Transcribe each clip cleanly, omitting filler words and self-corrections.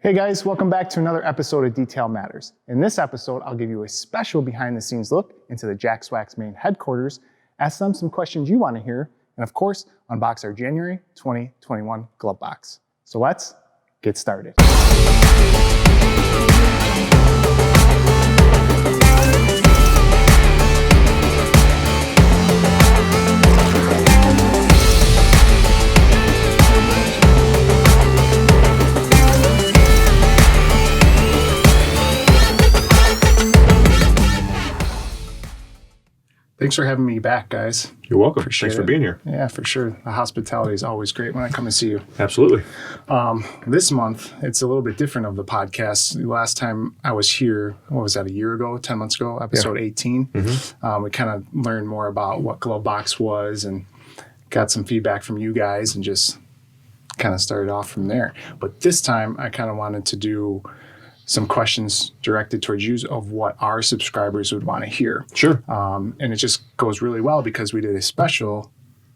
Hey guys, welcome back to another episode of Detail Matters. In this episode, I'll give you a special behind the scenes look into the Jax Wax main headquarters, ask them some questions you want to hear, and of course, unbox our January 2021 glove box. So let's get started. Thanks for having me back, guys. You're welcome. Appreciate Thanks for it. being here. Yeah, for sure. The hospitality is always great when I come and see you. Absolutely. This month, it's a little bit different of the podcast. The last time I was here, what was that, a year ago, 10 months ago, episode 18. We kind of learned more about what GloveBox was and got some feedback from you guys and just kind of started off from there. But this time, I kind of wanted to do some questions directed towards you of what our subscribers would want to hear. Sure. And it just goes really well because we did a special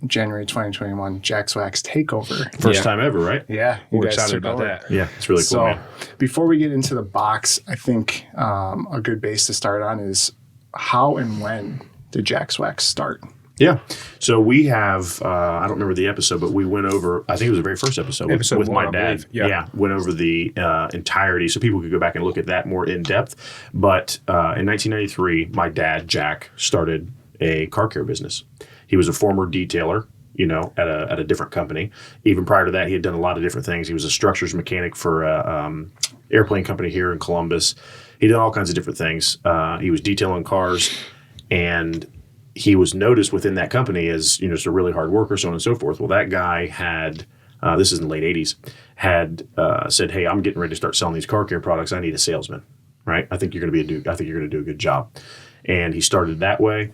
January 2021 Jax Wax takeover. First time ever, right? Yeah. We're excited about that. Yeah, it's really cool, So man. before we get into the box, I think a good base to start on is how and when did Jax Wax start? Yeah. So we have, I don't remember the episode, but we went over, I think it was the very first episode, Episode with one, my I dad. believe. Yeah. Went over the entirety so people could go back and look at that more in depth. But in 1993, my dad, Jack, started a car care business. He was a former detailer, you know, at a different company. Even prior to that, he had done a lot of different things. He was a structures mechanic for an airplane company here in Columbus. He did all kinds of different things. He was detailing cars, and he was noticed within that company as, you know, just a really hard worker, so on and so forth. Well, that guy had, this is in the late 80s, had said, hey, I'm getting ready to start selling these car care products. I need a salesman, right? I think you're going to do a good job. And he started that way,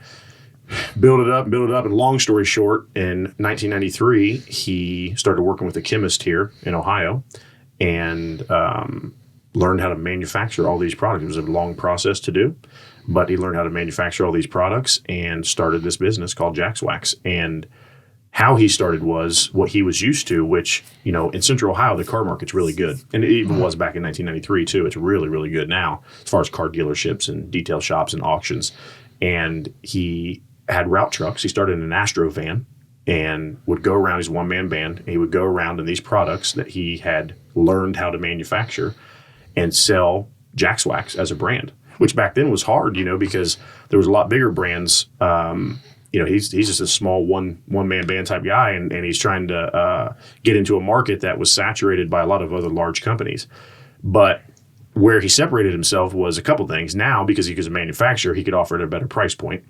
build it up. And long story short, in 1993, he started working with a chemist here in Ohio and learned how to manufacture all these products. It was a long process to do, but he learned how to manufacture all these products and started this business called Jax Wax. And how he started was what he was used to, which, you know, in Central Ohio, the car market's really good. And it even was back in 1993, too. It's really, really good now as far as car dealerships and detail shops and auctions. And he had route trucks. He started in an Astro van and would go around. He's a one-man band. And he would go around in these products that he had learned how to manufacture and sell Jax Wax as a brand, which back then was hard, you know, because there was a lot bigger brands. You know, he's just a small one-man band type guy, and he's trying to get into a market that was saturated by a lot of other large companies. But where he separated himself was a couple things. Now, because he was a manufacturer, he could offer at a better price point,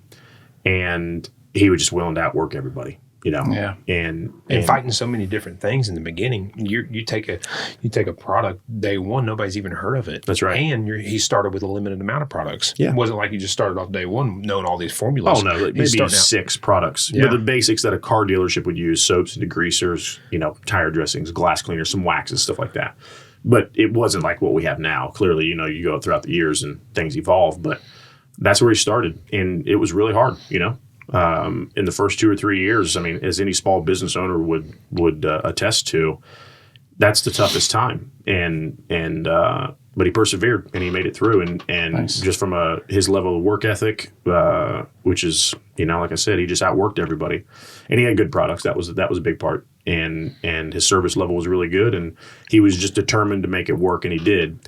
and he was just willing to outwork everybody. You know, and fighting so many different things in the beginning. You take a product day one, nobody's even heard of it. That's right. And he started with a limited amount of products. Yeah. It wasn't like you just started off day one knowing all these formulas. Oh no, maybe 6 products. Yeah. But the basics that a car dealership would use: soaps and degreasers, you know, tire dressings, glass cleaners, some waxes, stuff like that. But it wasn't like what we have now. Clearly, you know, you go throughout the years and things evolve. But that's where he started, and it was really hard. You know. In the first 2 or 3 years, I mean, as any small business owner would attest to, that's the toughest time. But he persevered and he made it through. And nice. Just from his level of work ethic, which is, you know, like I said, he just outworked everybody, and he had good products. That was a big part. And his service level was really good, and he was just determined to make it work, and he did.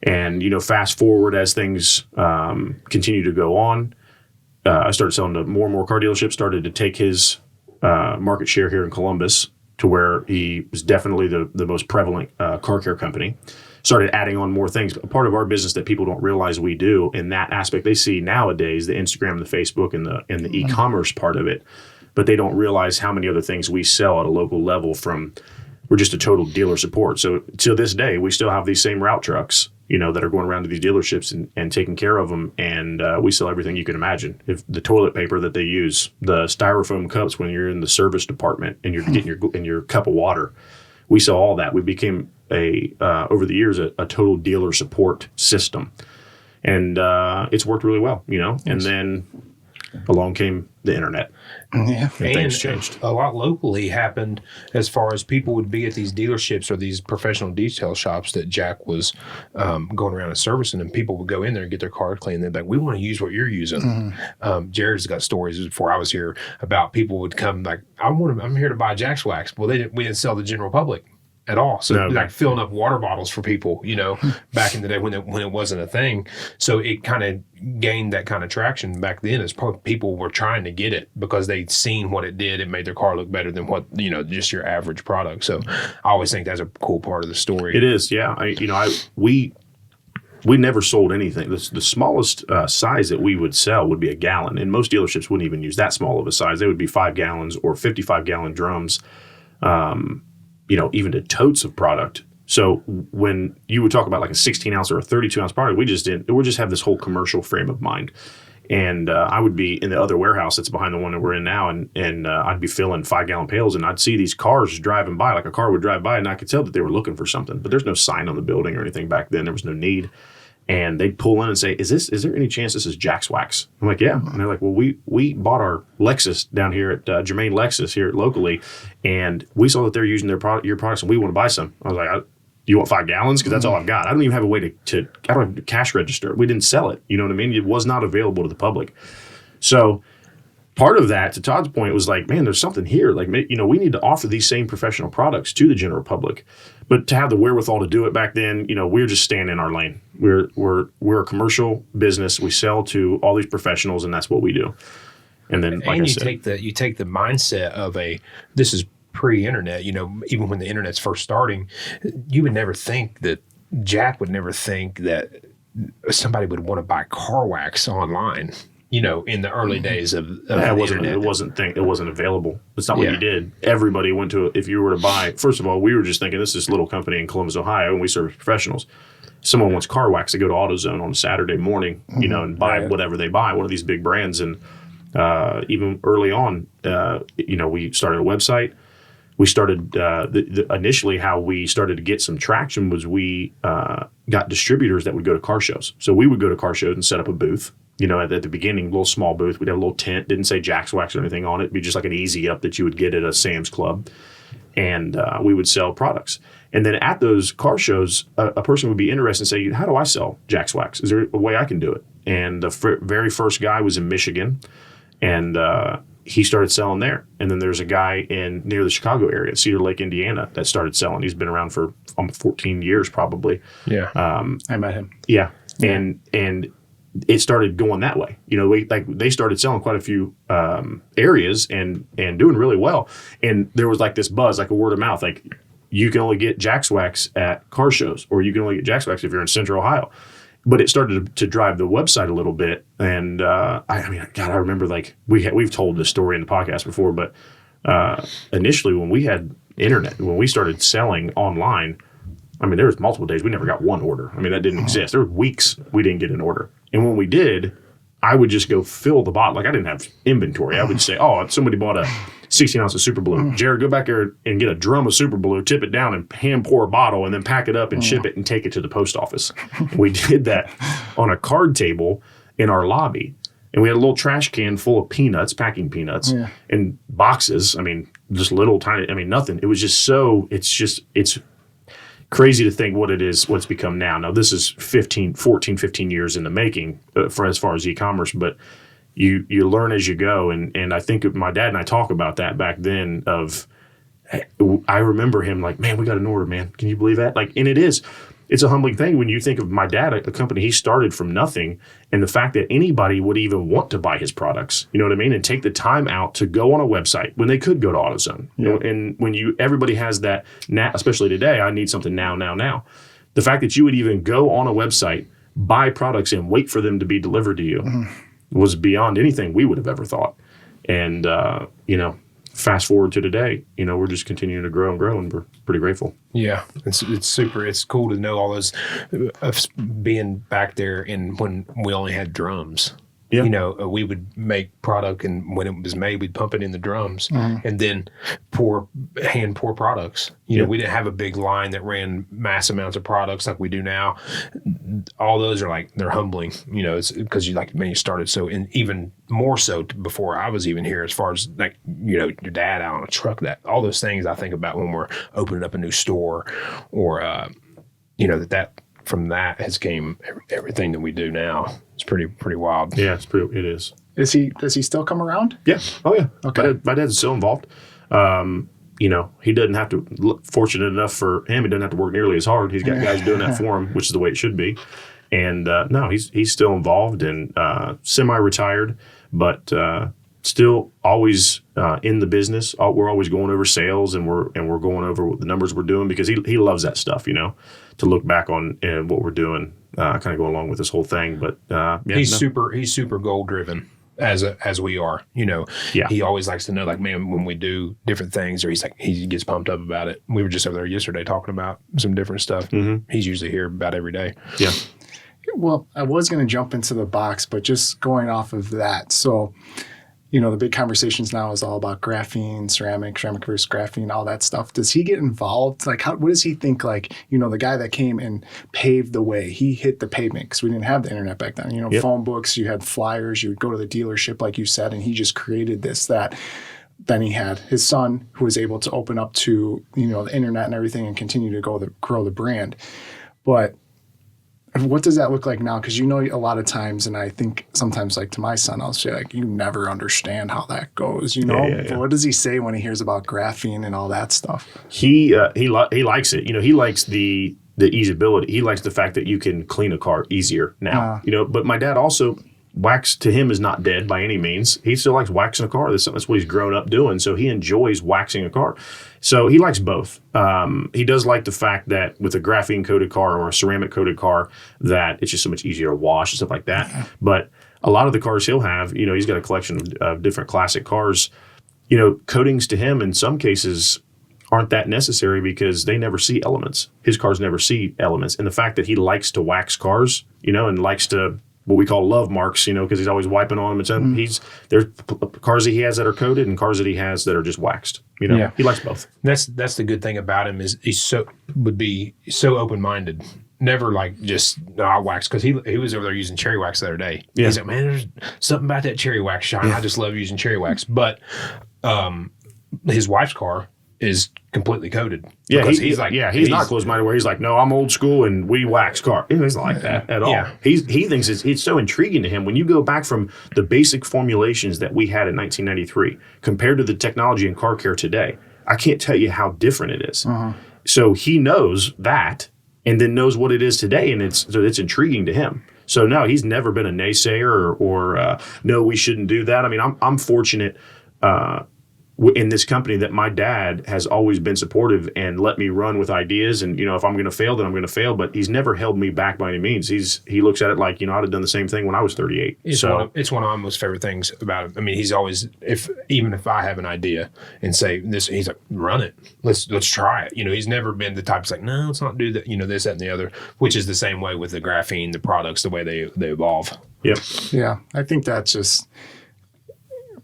And, you know, fast forward as things continue to go on. I started selling to more and more car dealerships, started to take his market share here in Columbus to where he was definitely the most prevalent car care company. Started adding on more things. A part of our business that people don't realize we do in that aspect, they see nowadays the Instagram, the Facebook, and the e-commerce part of it, but they don't realize how many other things we sell at a local level from. We're just a total dealer support. So to this day, we still have these same route trucks, you know, that are going around to these dealerships and taking care of them. And we sell everything you can imagine. If the toilet paper that they use, the styrofoam cups when you're in the service department and you're getting your cup of water, we sell all that. We became over the years a total dealer support system, and it's worked really well, you know. And then Along came the internet. Yeah. And things changed. A lot locally happened as far as people would be at these dealerships or these professional detail shops that Jack was going around and servicing, and people would go in there and get their car cleaned. They'd be like, we want to use what you're using. Jared's got stories before I was here about people would come like, I'm here to buy Jax Wax. Well, we didn't sell to the general public at all. So like filling up water bottles for people, back in the day when it wasn't a thing. So it kind of gained that kind of traction back then as people were trying to get it because they'd seen what it did. It made their car look better than what, just your average product. So I always think that's a cool part of the story. It is. Yeah. We never sold anything. The smallest size that we would sell would be a gallon, and most dealerships wouldn't even use that small of a size. They would be 5 gallons or 55-gallon drums. Even to totes of product. So when you would talk about like a 16-ounce or a 32-ounce product, we just have this whole commercial frame of mind. And I would be in the other warehouse that's behind the one that we're in now, and I'd be filling 5-gallon pails, and I'd see these cars driving by, like a car would drive by, and I could tell that they were looking for something. But there's no sign on the building or anything back then. There was no need. And they'd pull in and say, is there any chance this is Jax Wax? I'm like, yeah. And they're like, well, we bought our Lexus down here at Germain Lexus here locally, and we saw that they're using your products, and we want to buy some. I was like, you want 5 gallons? Because that's all I've got. I don't even have a way to I don't have a cash register. We didn't sell it. You know what I mean? It was not available to the public. So part of that, to Todd's point, was like, man, there's something here. Like, we need to offer these same professional products to the general public. But to have the wherewithal to do it back then, we're just staying in our lane. We're a commercial business. We sell to all these professionals, and that's what we do. And then, like I said, you take the mindset of this is pre-internet. Even when the internet's first starting, you would never think that Jack would never think that somebody would want to buy car wax online. In the early days of the internet. It wasn't available. It's not what you did. Everybody went to if you were to buy. First of all, we were just thinking this is this little company in Columbus, Ohio, and we serve professionals. Someone wants car wax, they go to AutoZone on a Saturday morning, and buy whatever they buy, one of these big brands. And even early on, we started a website. We started initially how we started to get some traction was we got distributors that would go to car shows. So we would go to car shows and set up a booth. At the beginning, a little small booth. We'd have a little tent. Didn't say Jax Wax or anything on it. It'd be just like an easy up that you would get at a Sam's Club. And we would sell products. And then at those car shows, a person would be interested and say, how do I sell Jax Wax? Is there a way I can do it? And the very first guy was in Michigan. And he started selling there. And then there's a guy near the Chicago area, Cedar Lake, Indiana, that started selling. He's been around for almost 14 years probably. Yeah. I met him. Yeah. And it started going that way. They started selling quite a few areas and doing really well. And there was like this buzz, like a word of mouth, like you can only get Jax Wax at car shows, or you can only get Jax Wax if you're in Central Ohio. But it started to drive the website a little bit. And I remember like we've told this story in the podcast before, but initially when we had internet, when we started selling online, there was multiple days we never got one order. That didn't exist. There were weeks we didn't get an order. And when we did, I would just go fill the bottle. Like I didn't have inventory. I would say, somebody bought a 16 ounce of Super Blue. Jared, go back there and get a drum of Super Blue, tip it down and hand pour a bottle and then pack it up and ship it and take it to the post office. We did that on a card table in our lobby. And we had a little trash can full of peanuts, packing peanuts, and boxes. Just little tiny, nothing. It was just it's crazy to think what it's become now. Now, this is 15 years in the making for as far as e-commerce, but you learn as you go. And I think my dad and I talk about that back then I remember him like, man, we got an order, man. Can you believe that? It's a humbling thing when you think of my dad, a company he started from nothing, and the fact that anybody would even want to buy his products, you know what I mean? And take the time out to go on a website when they could go to AutoZone. And when everybody has that, now, especially today, I need something now. The fact that you would even go on a website, buy products, and wait for them to be delivered to you was beyond anything we would have ever thought. And, fast forward to today, we're just continuing to grow, and we're pretty grateful. Yeah, it's super. It's cool to know all those of being back there when we only had drums. Yeah. You know, we would make product, and when it was made, we'd pump it in the drums and then hand pour products. You know, we didn't have a big line that ran mass amounts of products like we do now. All those are like, they're humbling, you know, it's because you started so, and even more so before I was even here, as far as like, you know, your dad out on a truck, that all those things I think about when we're opening up a new store, or, you know, that from that has came everything that we do now. It's pretty wild. Yeah, it is. Does he still come around? Yeah. Oh yeah. Okay. My dad's still involved. You know, he doesn't have to, fortunate enough for him, he doesn't have to work nearly as hard. He's got guys doing that for him, which is the way it should be. And no, he's still involved and semi-retired, but still always in the business. We're always going over sales, and we're going over the numbers we're doing, because he loves that stuff, you know, to look back on and what we're doing, kind of go along with this whole thing. But he's super goal driven. As we are, you know, he always likes to know, like, man, when we do different things, or he gets pumped up about it. We were just over there yesterday talking about some different stuff. He's usually here about every day. Yeah. Well, I was going to jump into the box, but just going off of that. So, you know, the big conversations now is all about graphene, ceramic versus graphene, all that stuff. Does he get involved? Like, what does he think? Like, you know, the guy that came and paved the way, he hit the pavement, because we didn't have the internet back then. You know, phone books, you had flyers, you would go to the dealership, like you said, and he just created this, that. Then he had his son, who was able to open up to, you know, the internet and everything, and continue to grow the brand. But what does that look like now? Because, you know, a lot of times, and I think sometimes, like, to my son, I'll say, like, you never understand how that goes, you know? Yeah. But what does he say when he hears about graphene and all that stuff? He likes it. You know, he likes the easeability. He likes the fact that you can clean a car easier now. You know, but my dad also, wax to him is not dead by any means. He still likes waxing a car. That's what he's grown up doing. So he enjoys waxing a car. So he likes both. He does like the fact that with a graphene coated car or a ceramic coated car, that it's just so much easier to wash and stuff like that. But a lot of the cars he'll have, you know, he's got a collection of different classic cars. You know, coatings to him in some cases aren't that necessary, because they never see elements. His cars never see elements. And the fact that he likes to wax cars, you know, and likes to, what we call love marks, you know, because he's always wiping on them. And there's cars that he has that are coated and cars that he has that are just waxed. You know, he likes both. That's the good thing about him, is would be so open-minded. Never like just, no, I wax, because he was over there using cherry wax the other day. Yeah. He's like, man, there's something about that cherry wax shine. I just love using cherry wax. But his wife's car is completely coated. Yeah, he's not closed-minded where he's like, no, I'm old school and we wax car. He's not like that at all. Yeah. He thinks it's so intriguing to him. When you go back from the basic formulations that we had in 1993 compared to the technology in car care today, I can't tell you how different it is. So he knows that, and then knows what it is today, and it's intriguing to him. So no, he's never been a naysayer or no, we shouldn't do that. I mean, I'm fortunate in this company that my dad has always been supportive and let me run with ideas. And, you know, if I'm going to fail, then I'm going to fail. But he's never held me back by any means. He looks at it like, you know, I'd have done the same thing when I was 38. It's one of my most favorite things about him. I mean, he's always, even if I have an idea and say this, he's like, run it. Let's try it. You know, he's never been the type that's like, no, let's not do that. You know, this, that, and the other, which is the same way with the graphene, the products, the way they evolve. Yep. Yeah. I think that's just,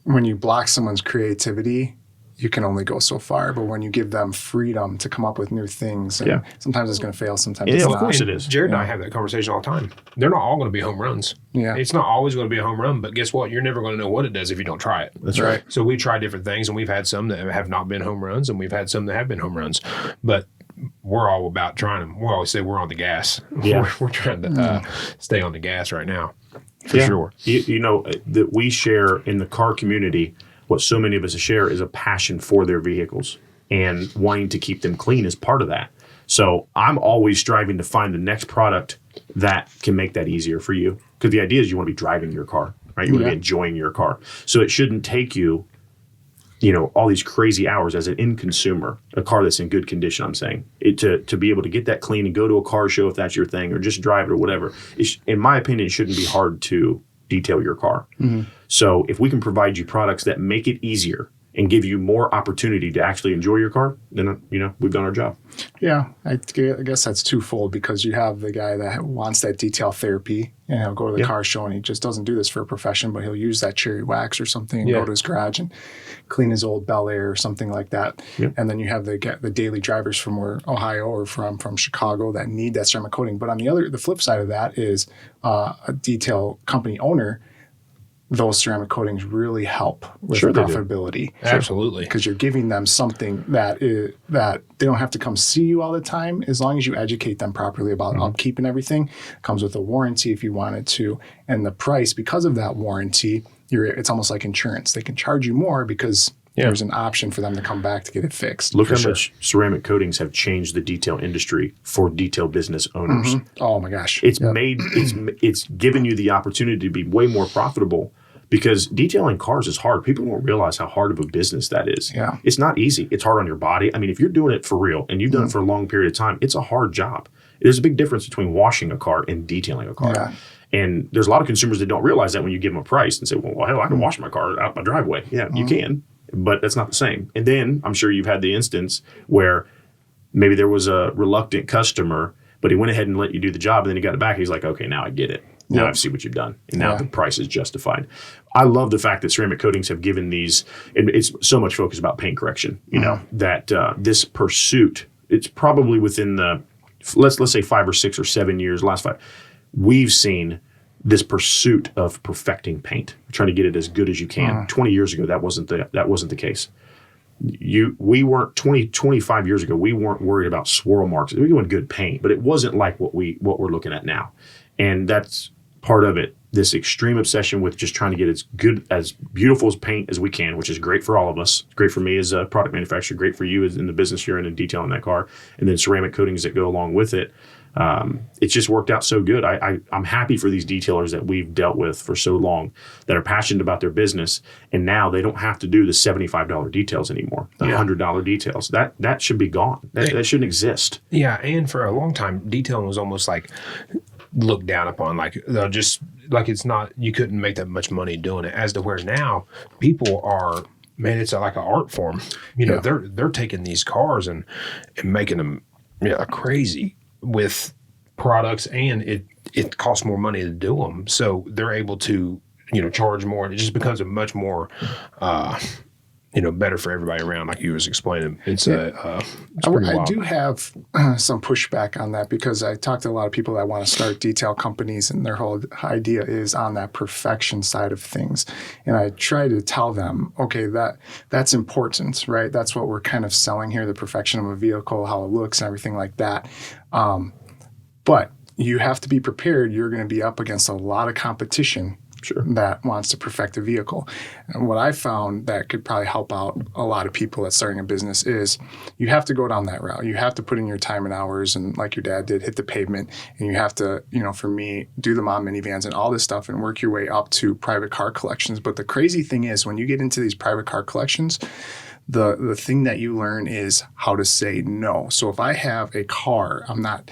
when you block someone's creativity, you can only go so far. But when you give them freedom to come up with new things, and sometimes it's going to fail, sometimes it's not. Of course it is. Jared and I have that conversation all the time. They're not all going to be home runs. Yeah. It's not always going to be a home run, but guess what? You're never going to know what it does if you don't try it. That's right. So we try different things, and we've had some that have not been home runs, and we've had some that have been home runs. But we're all about trying them. We always say we're on the gas. Yeah. We're trying to stay on the gas right now, for sure. You know, that we share in the car community, what so many of us share is a passion for their vehicles, and wanting to keep them clean is part of that. So I'm always striving to find the next product that can make that easier for you. Because the idea is you want to be driving your car, right? You want to be enjoying your car. So it shouldn't take you, you know, all these crazy hours as an end consumer, a car that's in good condition, I'm saying, to be able to get that clean and go to a car show if that's your thing, or just drive it or whatever. In my opinion, it shouldn't be hard to detail your car. So if we can provide you products that make it easier, and give you more opportunity to actually enjoy your car, then, we've done our job. Yeah, I guess that's twofold, because you have the guy that wants that detail therapy, and he'll go to the car show and he just doesn't do this for a profession, but he'll use that cherry wax or something and go to his garage and clean his old Bel Air or something like that. Yep. And then you have the daily drivers from Ohio or from Chicago that need that ceramic coating. But on the flip side of that is a detail company owner. Those ceramic coatings really help with profitability. Absolutely. Because you're giving them something that they don't have to come see you all the time, as long as you educate them properly about upkeep and everything. It comes with a warranty if you wanted to. And the price, because of that warranty, it's almost like insurance. They can charge you more because there's an option for them to come back to get it fixed. Look how much ceramic coatings have changed the detail industry for detail business owners. Oh my gosh. It's given you the opportunity to be way more profitable, because detailing cars is hard. People don't realize how hard of a business that is. Yeah. It's not easy. It's hard on your body. I mean, if you're doing it for real and you've done it for a long period of time, it's a hard job. There's a big difference between washing a car and detailing a car. Yeah. And there's a lot of consumers that don't realize that when you give them a price and say, well hell, I can wash my car out my driveway. Yeah, you can, but that's not the same. And then I'm sure you've had the instance where maybe there was a reluctant customer, but he went ahead and let you do the job, and then he got it back. And he's like, okay, now I get it. Now I see what you've done. And now the price is justified. I love the fact that ceramic coatings have given these, and it's so much focus about paint correction, that this pursuit, it's probably within the, let's say 5 or 6 or 7 years, last 5, we've seen this pursuit of perfecting paint, trying to get it as good as you can. 20 years ago, that wasn't the case. We weren't 25 years ago, we weren't worried about swirl marks. We wanted good paint, but it wasn't like what we're looking at now. And that's part of it, this extreme obsession with just trying to get as good, as beautiful as paint as we can, which is great for all of us. Great for me as a product manufacturer, great for you as in the business you're in and detailing that car, and then ceramic coatings that go along with it. It's just worked out so good. I'm happy for these detailers that we've dealt with for so long that are passionate about their business, and now they don't have to do the $75 details anymore, the $100 details. That should be gone. That shouldn't exist. Yeah, and for a long time, detailing was almost like looked down upon, like just like it's not, you couldn't make that much money doing it, as to where now people are, man, it's like an art form. They're taking these cars and making them crazy with products, and it costs more money to do them, so they're able to charge more, and it just becomes a much more better for everybody around, like you was explaining. It's I do have some pushback on that, because I talk to a lot of people that want to start detail companies, and their whole idea is on that perfection side of things. And I try to tell them, okay, that's important, right? That's what we're kind of selling here, the perfection of a vehicle, how it looks and everything like that. But you have to be prepared. You're going to be up against a lot of competition that wants to perfect a vehicle. And what I found that could probably help out a lot of people that's starting a business is you have to go down that route. You have to put in your time and hours, and like your dad did, hit the pavement. And you have to, for me, do the mom minivans and all this stuff and work your way up to private car collections. But the crazy thing is, when you get into these private car collections, the thing that you learn is how to say no. So if I have a car, I'm not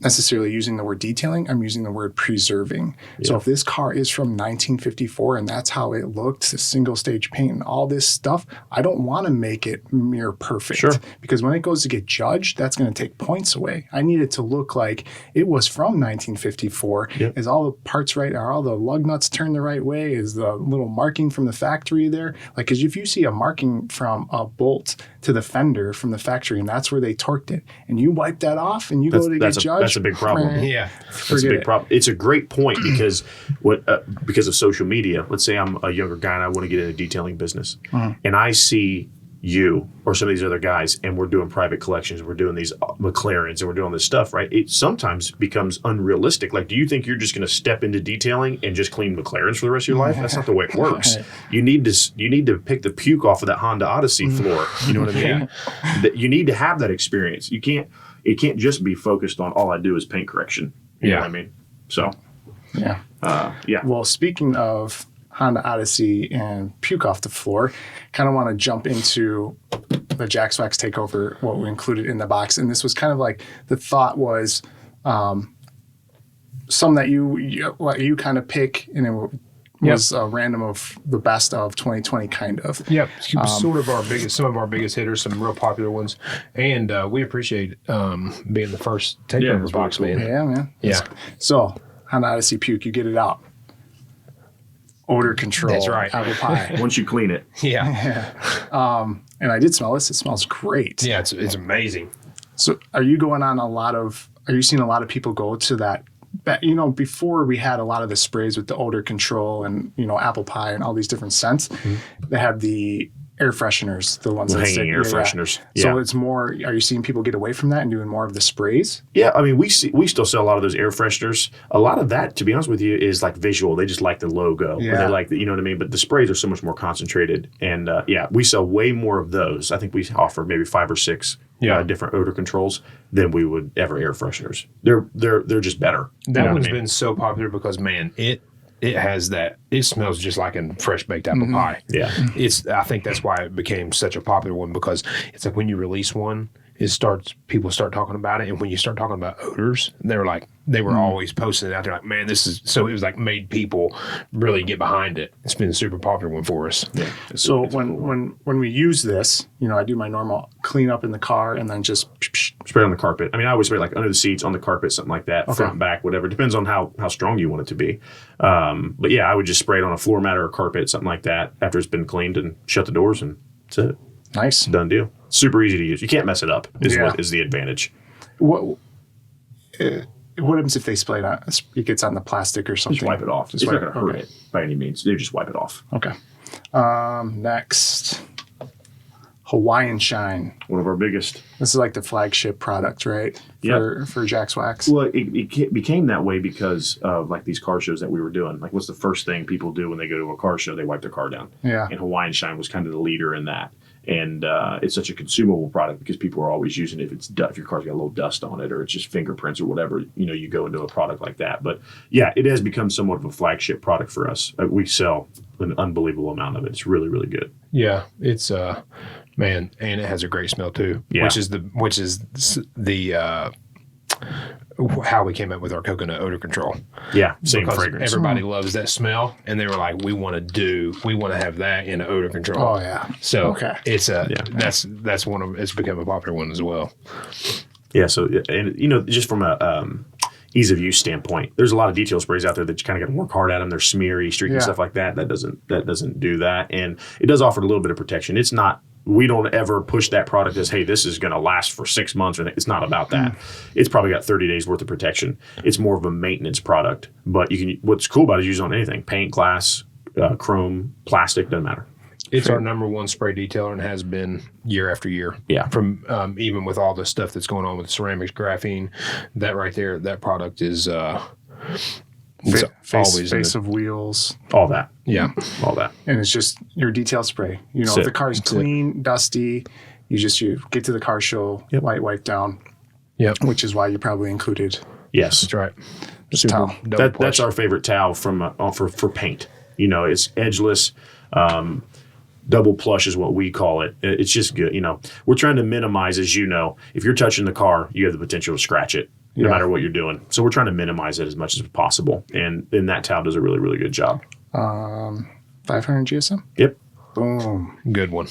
necessarily using the word detailing, I'm using the word preserving. Yeah. So if this car is from 1954 and that's how it looked, the single stage paint and all this stuff, I don't want to make it near perfect. Because when it goes to get judged, that's going to take points away. I need it to look like it was from 1954. Is all the parts right? Are all the lug nuts turned the right way? Is the little marking from the factory there? Like, because if you see a marking from a bolt to the fender from the factory, and that's where they torqued it, and you wipe that off and you go to get judged, that's a big problem. That's a big problem. It's a great point, because because of social media. Let's say I'm a younger guy and I want to get in a detailing business, and I see you or some of these other guys, and we're doing private collections, we're doing these McLarens, and we're doing this stuff, right? It sometimes becomes unrealistic. Like, do you think you're just going to step into detailing and just clean McLarens for the rest of your life? That's not the way it works. You need to pick the puke off of that Honda Odyssey floor. You know what I mean? You need to have that experience. It can't just be focused on all I do is paint correction. You know what I mean? So, Well, speaking of Honda Odyssey and puke off the floor, kind of want to jump into the Jax Wax takeover, what we included in the box. And this was kind of like, the thought was some that you kind of pick, and then was a random of the best of 2020, kind of. Yep, sort of some of our biggest hitters, some real popular ones, and we appreciate being the first takeover box, man. Yeah, man. Yeah. So on Odyssey Puke, you get it out. Odor control. That's right. Apple pie. Once you clean it. Yeah. And I did smell this. It smells great. Yeah, it's amazing. So are you seeing a lot of people go to that, before we had a lot of the sprays with the odor control and, apple pie and all these different scents, they had the air fresheners, the ones that hanging air fresheners. Yeah. So it's more, are you seeing people get away from that and doing more of the sprays? Yeah, I mean, we still sell a lot of those air fresheners. A lot of that, to be honest with you, is like visual. They just like the logo. Yeah. Or they like the, you know what I mean? But the sprays are so much more concentrated. And we sell way more of those. I think we offer maybe 5 or 6 different odor controls than we would ever air fresheners. They're just better. That one's been so popular because, man, it has that. It smells just like a fresh baked apple pie. Yeah, I think that's why it became such a popular one, because it's like when you release one, people start talking about it, and when you start talking about odors, they were always posting it out there like, man, this is so. It was like made people really get behind it. It's been a super popular one for us. Yeah. So when we use this, I do my normal clean up in the car and then just spray on the carpet. I mean, I always spray like under the seats, on the carpet, something like that, front, back, whatever. Depends on how strong you want it to be. But yeah, I would just spray it on a floor mat or a carpet, something like that, after it's been cleaned, and shut the doors, and that's it. Nice. Done deal. Super easy to use. You can't mess it up. What is the advantage. What happens if they spray it gets on the plastic or something? Just wipe it off. It's not going to hurt it by any means. They just wipe it off. Okay. Next, Hawaiian Shine. One of our biggest. This is like the flagship product, right? For Jax Wax. Well, it became that way because of like these car shows that we were doing. Like, what's the first thing people do when they go to a car show? They wipe their car down. Yeah. And Hawaiian Shine was kind of the leader in that. And it's such a consumable product because people are always using it if your car's got a little dust on it, or it's just fingerprints or whatever, you go into a product like that. But yeah, it has become somewhat of a flagship product for us. We sell an unbelievable amount of it. It's really, really good. Yeah, it's man, and it has a great smell too. Yeah. Which is the how we came up with our coconut odor control. Yeah, same because fragrance. Everybody loves that smell, and they were like, we want to have that in odor control. Oh yeah. So it's that's one of it's become a popular one as well. Yeah. So and just from a ease of use standpoint, there's a lot of detail sprays out there that you kind of got to work hard at them. They're smeary, streaky, stuff like that. That doesn't do that, and it does offer a little bit of protection. It's not. We don't ever push that product as, hey, this is going to last for 6 months. It's not about that. It's probably got 30 days worth of protection. It's more of a maintenance product. But what's cool about it is use it on anything: paint, glass, chrome, plastic, doesn't matter. It's our number one spray detailer and has been year after year. Yeah. From even with all the stuff that's going on with ceramics, graphene, that right there, that product is face of wheels, all that. Yeah, all that. And it's just your detail spray. If the car's clean, dusty, you get to the car show, wipe down. Yep. Which is why you probably included. Yes, that's right. Towel. That's our favorite towel for paint. It's edgeless. Double plush is what we call it. It's just good. We're trying to minimize, as if you're touching the car, you have the potential to scratch it. No matter what you're doing. So we're trying to minimize it as much as possible. And that towel does a really, really good job. 500 GSM? Yep. Boom. Good one.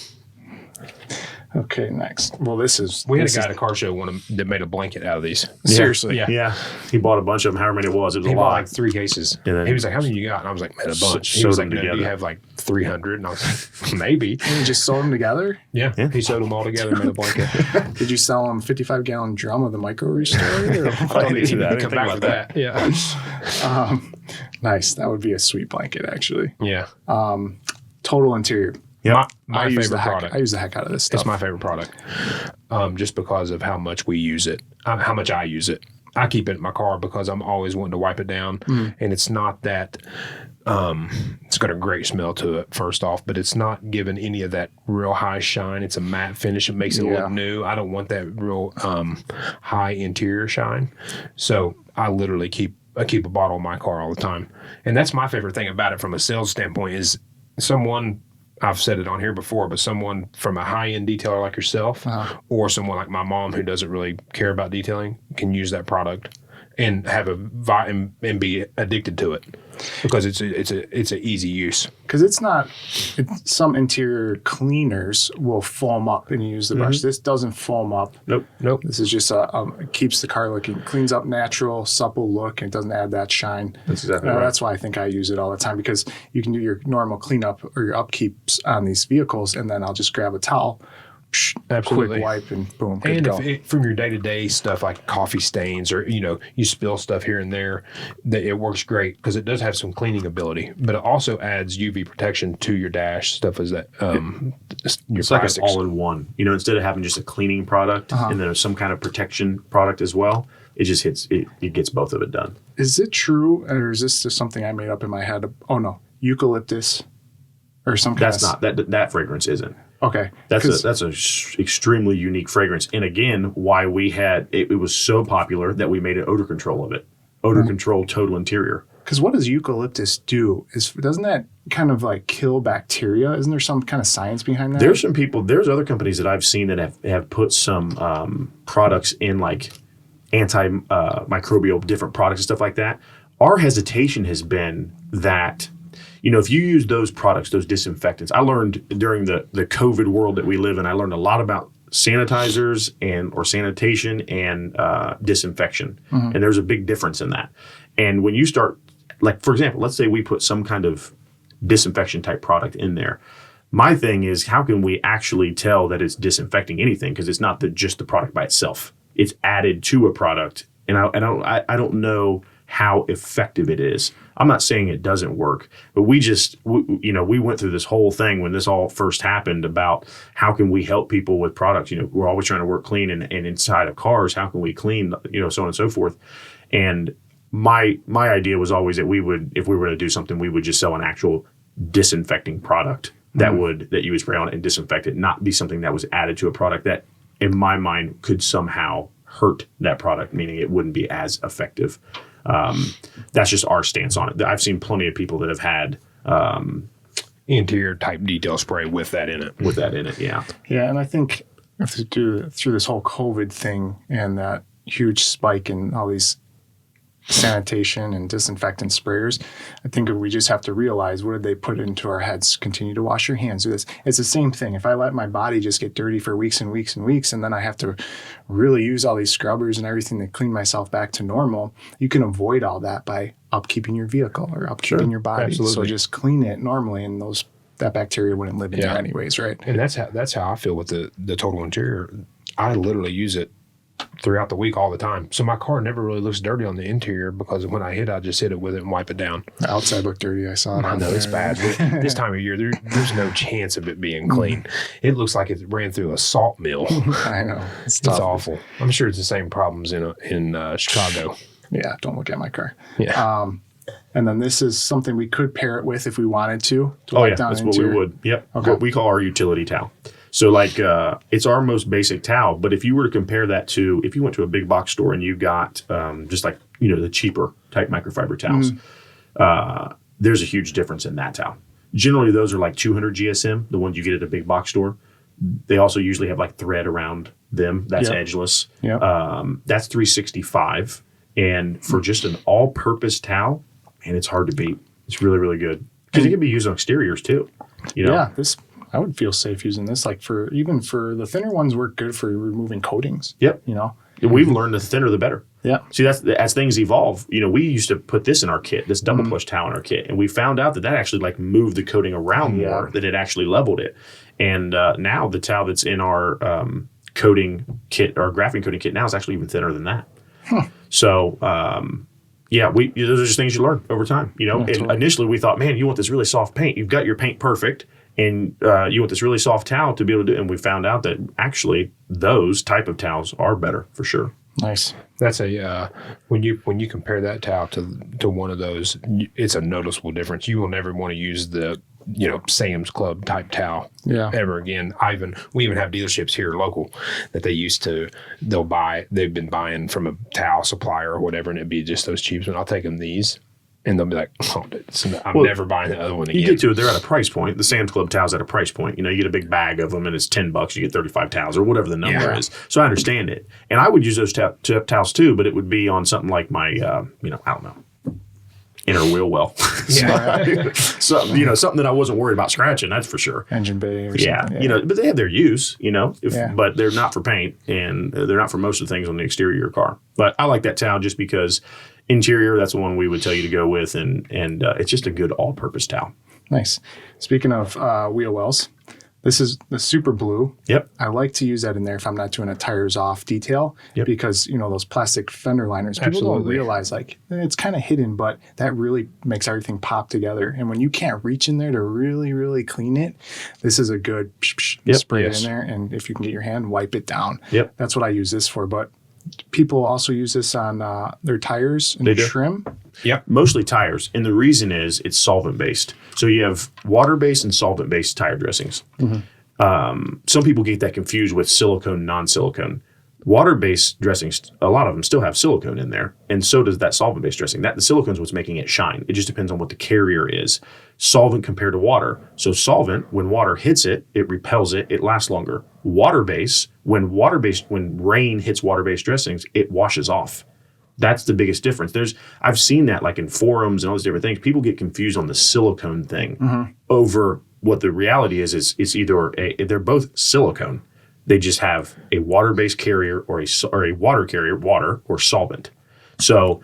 Okay, next. Well, we had a guy at a car show that made a blanket out of these. Seriously? Yeah. He bought a bunch of them, however many it was. It was a lot. Bought like 3 cases. And he was like, how many you got? And I was like, man, a bunch. He was like, no, do you have like 300? And I was like, maybe. And you just sewed them together? Yeah. He sewed them all together and made a blanket. Did you sell them 55-gallon drum of the micro restore? I didn't come back with that. Yeah. Nice. That would be a sweet blanket, actually. Yeah. Total interior. Yeah, my favorite product. I use the heck out of this stuff. It's my favorite product, just because of how much we use it, how much I use it. I keep it in my car because I'm always wanting to wipe it down, and it's not that. It's got a great smell to it, first off, but it's not giving any of that real high shine. It's a matte finish. It makes it look new. I don't want that real high interior shine, so I literally keep a bottle in my car all the time, and that's my favorite thing about it from a sales standpoint is someone. I've said it on here before, but someone from a high-end detailer like yourself or someone like my mom who doesn't really care about detailing can use that product and have and be addicted to it because it's a easy use. Because some interior cleaners will foam up and you use the brush. This doesn't foam up. Nope. This is just it keeps the car looking, cleans up natural, supple look, and it doesn't add that shine. That's exactly right. That's why I think I use it all the time, because you can do your normal cleanup or your upkeeps on these vehicles, and then I'll just grab a towel, Absolutely. quick wipe, and boom, good And to go. from your day-to-day stuff like coffee stains or, you spill stuff here and there, that it works great because it does have some cleaning ability, but it also adds UV protection to your dash, stuff as that, your It's like an plastics. all-in-one. Instead of having just a cleaning product and then some kind of protection product as well, it just it gets both of it done. Is it true, or is this just something I made up in my head? Oh, no. Eucalyptus or some kind That's not, that fragrance isn't. Okay. That's a extremely unique fragrance. And again, why we had, it was so popular that we made an odor control of it. Odor control total interior. Because what does eucalyptus do? Doesn't that kind of like kill bacteria? Isn't there some kind of science behind that? There's other companies that I've seen that have put some products in, like antimicrobial different products and stuff like that. Our hesitation has been that, if you use those products, those disinfectants, I learned during the COVID world that we live in, I learned a lot about sanitizers or sanitation and disinfection. And there's a big difference in that. And when you start, like, for example, let's say we put some kind of disinfection type product in there. My thing is, how can we actually tell that it's disinfecting anything? Because it's not just the product by itself. It's added to a product. And I don't know how effective it is. I'm not saying it doesn't work, but we went through this whole thing when this all first happened about how can we help people with products. We're always trying to work clean and inside of cars, how can we clean, so on and so forth. And my idea was always that if we were to do something, we would just sell an actual disinfecting product that you would spray on and disinfect it, not be something that was added to a product that, in my mind, could somehow hurt that product, meaning it wouldn't be as effective. That's just our stance on it. I've seen plenty of people that have had interior type detail spray with that in it. Yeah. Yeah, and I think through this whole COVID thing and that huge spike in all these sanitation and disinfectant sprayers, I think we just have to realize, what did they put into our heads? Continue to wash your hands. Do this. It's the same thing. If I let my body just get dirty for weeks and weeks and weeks, and then I have to really use all these scrubbers and everything to clean myself back to normal, you can avoid all that by upkeeping your vehicle or upkeeping your body. Absolutely. So just clean it normally, and that bacteria wouldn't live in there anyways, right? And that's how I feel with the total interior. I literally use it throughout the week all the time. So my car never really looks dirty on the interior because when I just hit it with it and wipe it down. The outside looked dirty. I saw it. I know it's bad. But this time of year, there's no chance of it being clean. It looks like it ran through a salt mill. I know. It's awful. I'm sure it's the same problems in Chicago. Yeah, don't look at my car. Yeah. And then this is something we could pair it with if we wanted to Oh, wipe yeah, down that's the what we interior. would. Yep. Okay. What we call our utility towel. So, it's our most basic towel. But if you were to compare that to, if you went to a big box store and you got just like, the cheaper type microfiber towels, there's a huge difference in that towel. Generally, those are like 200 GSM, the ones you get at a big box store. They also usually have like thread around them. That's edgeless. Yep. That's $365. And for just an all-purpose towel, man, it's hard to beat. It's really, really good. Because it can be used on exteriors too. Yeah, I would feel safe using this. Like even for the thinner ones, work good for removing coatings. Yep. We've learned the thinner the better. Yeah. See, that's as things evolve. We used to put this in our kit, this double plush towel in our kit, and we found out that actually moved the coating around more than it actually leveled it. And now the towel that's in our coating kit, our graphene coating kit now, is actually even thinner than that. So. Those are just things you learn over time. And initially we thought, man, you want this really soft paint. You've got your paint perfect, and you want this really soft towel to be able to do it. And we found out that actually those type of towels are better for sure. Nice. That's when you compare that towel to one of those, it's a noticeable difference. You will never want to use the Sam's Club type towel ever again. We even have dealerships here local that they've been buying from a towel supplier or whatever, and it'd be just those cheap. And I'll take them these. and they'll be like, "Oh, I'm never buying the other one again." You get to it; they're at a price point. The Sam's Club towel's at a price point. You get a big bag of them, and it's $10. You get 35 towels or whatever the number is. So I understand it, and I would use those towels too, but it would be on something like my, I don't know, inner wheel well. So, something that I wasn't worried about scratching. That's for sure. Engine bay or something. Yeah. But they have their use. But they're not for paint, and they're not for most of the things on the exterior of your car. But I like that towel just because interior, that's the one we would tell you to go with, and it's just a good all-purpose towel. Nice. Speaking of wheel wells, this is the super blue. Yep. I like to use that in there if I'm not doing a tires off detail because, those plastic fender liners, people don't realize it's kind of hidden, but that really makes everything pop together. And when you can't reach in there to really, really clean it, this is a good spray it in there. And if you can get your hand, wipe it down. Yep. That's what I use this for. But people also use this on their tires and trim. Yep. Mostly tires. And the reason is it's solvent-based. So you have water-based and solvent-based tire dressings. Mm-hmm. Some people get that confused with silicone, non-silicone. Water-based dressings, a lot of them still have silicone in there, and so does that solvent-based dressing. The silicone is what's making it shine. It just depends on what the carrier is. Solvent compared to water. So solvent, when water hits it, it repels it, it lasts longer. Water-based, when rain hits water-based dressings, it washes off. That's the biggest difference. I've seen that in forums and all these different things. People get confused on the silicone thing over what the reality is it's either they're both silicone. They just have a water-based carrier or a water carrier, water or solvent. So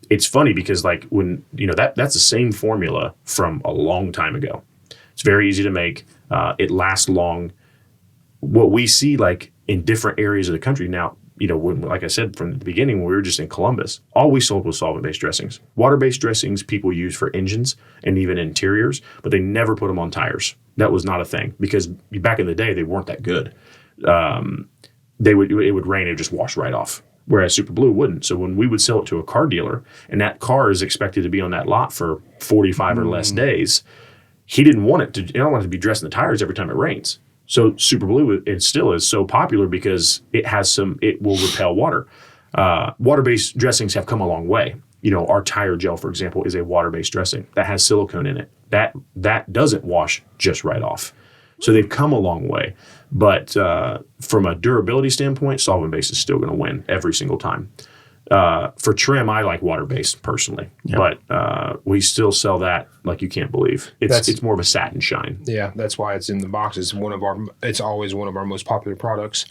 it's funny because when that's the same formula from a long time ago. It's very easy to make. It lasts long. What we see in different areas of the country now, like I said from the beginning, when we were just in Columbus, all we sold was solvent-based dressings. Water-based dressings people use for engines and even interiors, but they never put them on tires. That was not a thing because back in the day they weren't that good. It would rain, it would just wash right off. Whereas Super Blue wouldn't. So when we would sell it to a car dealer and that car is expected to be on that lot for 45 or less days, he didn't want it to be dressing the tires every time it rains. So Super Blue, it still is so popular because it will repel water. Water-based dressings have come a long way. Our tire gel, for example, is a water-based dressing that has silicone in it. That doesn't wash just right off. So they've come a long way. But from a durability standpoint, solvent-based is still going to win every single time. For trim, I like water-based personally. Yep. But we still sell that like you can't believe. It's more of a satin shine. Yeah, that's why it's in the box. It's always one of our most popular products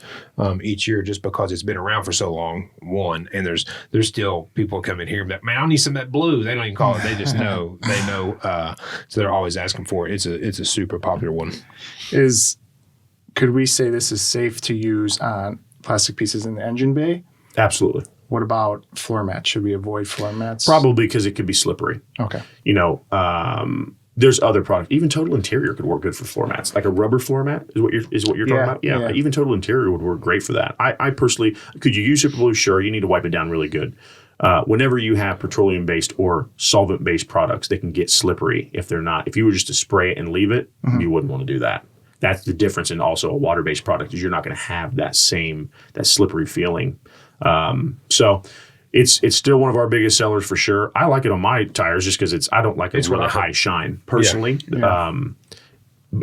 each year just because it's been around for so long, one. And there's still people come in here and be like, man, I need some of that blue. They don't even call it. They just know. They know. So they're always asking for it. It's a super popular one. Could we say this is safe to use on plastic pieces in the engine bay? Absolutely. What about floor mats? Should we avoid floor mats? Probably because it could be slippery. Okay. There's other products. Even Total Interior could work good for floor mats. Like a rubber floor mat is what you're talking about? Yeah. Even Total Interior would work great for that. I personally, could you use Super Blue? Sure. You need to wipe it down really good. Whenever you have petroleum-based or solvent-based products, they can get slippery if they're not. If you were just to spray it and leave it, you wouldn't want to do that. That's the difference in also a water-based product is you're not going to have that slippery feeling. So it's still one of our biggest sellers for sure. I like it on my tires just because I don't like a really high shine personally. Yeah.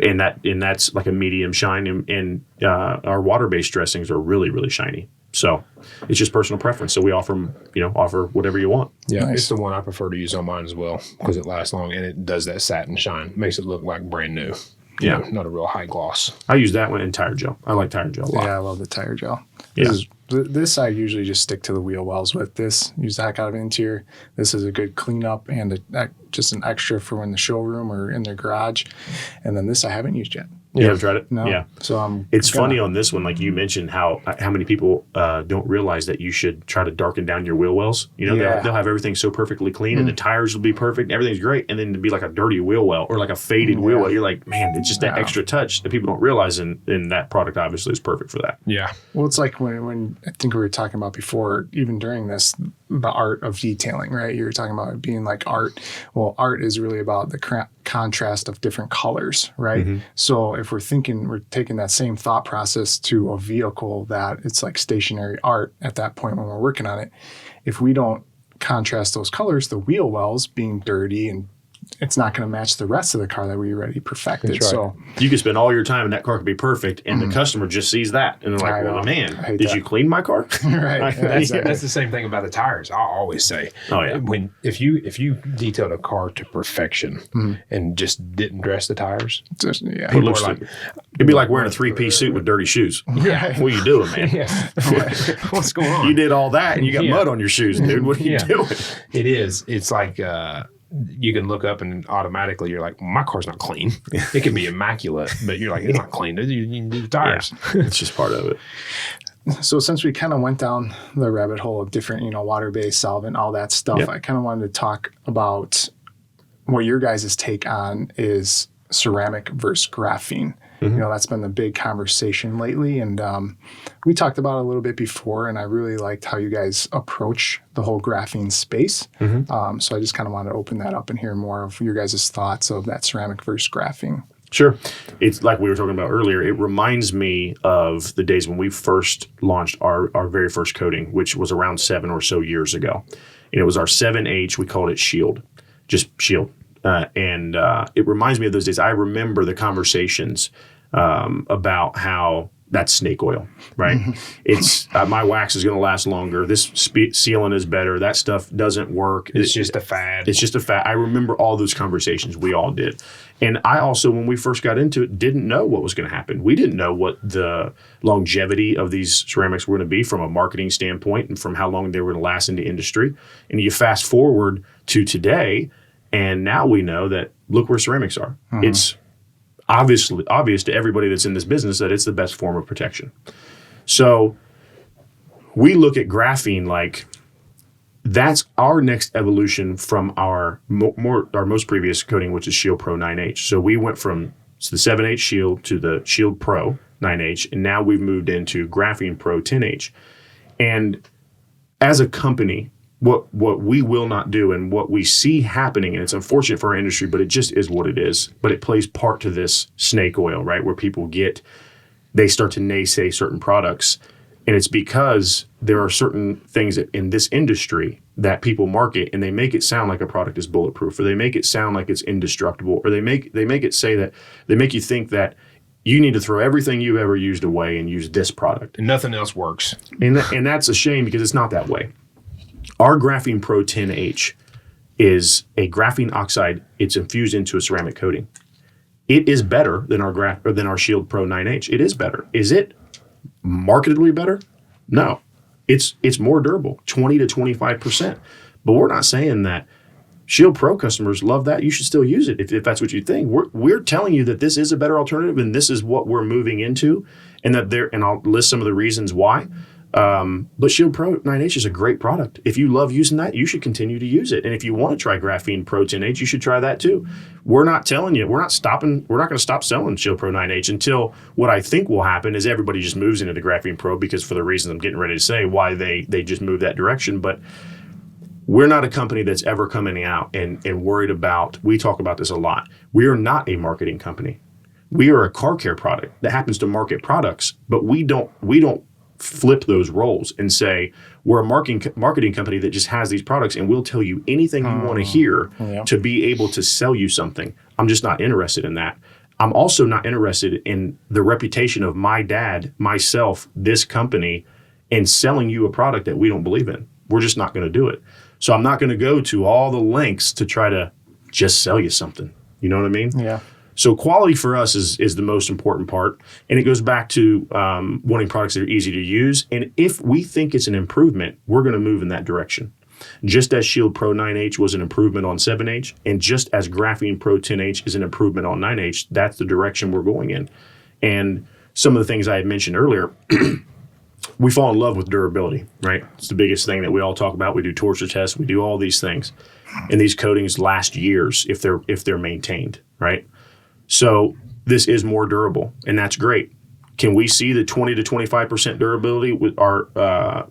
And that's like a medium shine and our water-based dressings are really, really shiny. So it's just personal preference. So we offer them, offer whatever you want. Yeah, nice. It's the one I prefer to use on mine as well because it lasts long and it does that satin shine. Makes it look like brand new. Yeah, not a real high gloss. I use that one in tire gel. I like tire gel a lot. Yeah, I love the tire gel. Yeah. This I usually just stick to the wheel wells with this. Use the heck out of it interior. This is a good cleanup and just an extra for in the showroom or in their garage. And then this I haven't used yet. You haven't tried it? No. Yeah. So it's funny on this one, like you mentioned, how many people don't realize that you should try to darken down your wheel wells. They'll have everything so perfectly clean and the tires will be perfect. Everything's great. And then to be like a dirty wheel well or like a faded wheel well, you're like, man, it's just that extra touch that people don't realize. And that product obviously is perfect for that. Yeah. Well, it's like when I think we were talking about before, even during this, the art of detailing, right? You were talking about it being like art. Well, art is really about the contrast of different colors, right? Mm-hmm. So if we're taking that same thought process to a vehicle that it's like stationary art at that point when we're working on it, if we don't contrast those colors, the wheel wells being dirty and it's not going to match the rest of the car that we already perfected. Right. So you could spend all your time and that car could be perfect, and the customer just sees that and they're like, "Well, man, did you clean my car?" right. That's the same thing about the tires. I always say, Oh, yeah. if you detailed a car to perfection and just didn't dress the tires, Just, yeah. It looks like- stupid. It'd be like wearing a 3-piece suit with dirty shoes. Yeah. What are you doing, man? yeah, what's going on? You did all that and you got Yeah. mud on your shoes, dude. What are you Yeah. doing? It is. It's like you can look up and automatically you're like, my car's not clean. It can be immaculate, but you're like, it's not clean. You need the tires. It's just part of it. So since we kind of went down the rabbit hole of different, water-based solvent, all that stuff, Yep. I kind of wanted to talk about what your guys' take on is ceramic versus graphene. That's been the big conversation lately. And we talked about it a little bit before, and I really liked how you guys approach the whole graphene space. So I just kind of wanted to open that up and hear more of your guys' thoughts of that ceramic versus graphene. Sure. It's like we were talking about earlier. It reminds me of the days when we first launched our very first coating, which was around 7 or so years ago. And it was our 7H. We called it Shield, just Shield. And it reminds me of those days. I remember the conversations about how that's snake oil, right? It's my wax is going to last longer. This sealant is better. That stuff doesn't work. It's just a fad. It's just a fad. I remember all those conversations. We all did. And I also, when we first got into it, didn't know what was going to happen. We didn't know what the longevity of these ceramics were going to be from a marketing standpoint and from how long they were going to last in the industry. And you fast forward to today, and now we know that look where ceramics are. It's obvious to everybody that's in this business that it's the best form of protection. So we look at graphene like that's our next evolution from our most previous coating, which is Shield Pro 9H. So we went from the 7H Shield to the Shield Pro 9H, and now we've moved into Graphene Pro 10H. And as a company, what we will not do and what we see happening, and it's unfortunate for our industry, but it just is what it is, but it plays part to this snake oil, right? Where people they start to naysay certain products. And it's because there are certain things in this industry that people market and they make it sound like a product is bulletproof, or they make it sound like it's indestructible, or they make it say that they make you think that you need to throw everything you've ever used away and use this product. And nothing else works. And that's a shame because it's not that way. Our Graphene Pro 10H is a graphene oxide. It's infused into a ceramic coating. It is better than our Shield Pro 9H. It is better. Is it marketably better? No. It's more durable, 20 to 25%. But we're not saying that Shield Pro customers love that. You should still use it if that's what you think. We're telling you that this is a better alternative and this is what we're moving into, and and I'll list some of the reasons why. But Shield Pro 9H is a great product. If you love using that, you should continue to use it. And if you want to try Graphene Pro 10H, you should try that too. We're not telling you, we're not going to stop selling Shield Pro 9H until what I think will happen is everybody just moves into the Graphene Pro, because for the reasons I'm getting ready to say why they just move that direction. But we're not a company that's ever coming out and worried about, we talk about this a lot. We are not a marketing company. We are a car care product that happens to market products, but we don't flip those roles and say we're a marketing company that just has these products and we'll tell you anything you want to hear to be able to sell you something. I'm just not interested in that. I'm also not interested in the reputation of my dad, myself, this company, and selling you a product that we don't believe in. We're just not going to do it. So I'm not going to go to all the lengths to try to just sell you something. You know what I mean? Yeah. So quality for us is the most important part. And it goes back to wanting products that are easy to use. And if we think it's an improvement, we're going to move in that direction. Just as Shield Pro 9H was an improvement on 7H, and just as Graphene Pro 10H is an improvement on 9H, that's the direction we're going in. And some of the things I had mentioned earlier, we fall in love with durability, right? It's the biggest thing that we all talk about. We do torture tests. We do all these things. And these coatings last years if they're maintained, right? So this is more durable, and that's great. Can we see the 20 to 25% durability with our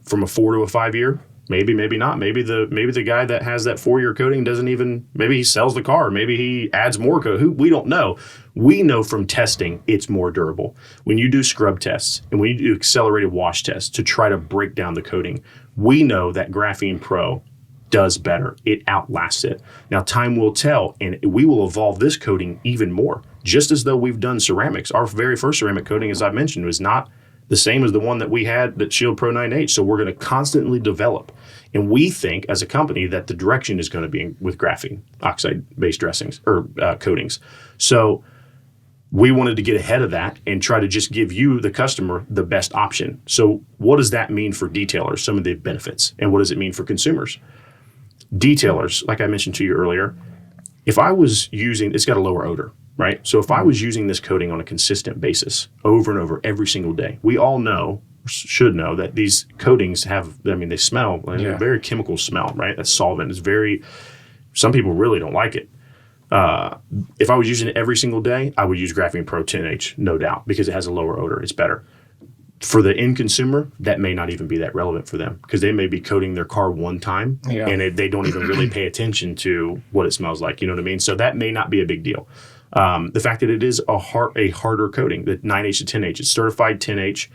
from a 4 to a 5 year? Maybe, maybe not. Maybe the guy that has that 4-year coating doesn't even. Maybe he sells the car. Maybe he adds more coat. We don't know. We know from testing it's more durable. When you do scrub tests and when you do accelerated wash tests to try to break down the coating, we know that Graphene Pro does better. It outlasts it. Now, time will tell, and we will evolve this coating even more. Just as though we've done ceramics. Our very first ceramic coating, as I mentioned, was not the same as the one that we had, that Shield Pro 9H. So we're going to constantly develop. And we think, as a company, that the direction is going to be with graphene oxide-based dressings or coatings. So we wanted to get ahead of that and try to just give you, the customer, the best option. So what does that mean for detailers, some of the benefits? And what does it mean for consumers? Detailers, like I mentioned to you earlier, if I was using, it's got a lower odor, right? So if I was using this coating on a consistent basis over and over every single day, we all know, should know, that these coatings have, I mean, they smell, they're very chemical smell, right? That solvent is very, some people really don't like it. If I was using it every single day, I would use Graphene Pro 10H, no doubt, because it has a lower odor. It's better. For the end consumer, that may not even be that relevant for them, because they may be coating their car one time and they don't even really pay attention to what it smells like. You know what I mean? So that may not be a big deal. The fact that it is a harder coating, the 9H to 10H, it's certified 10H,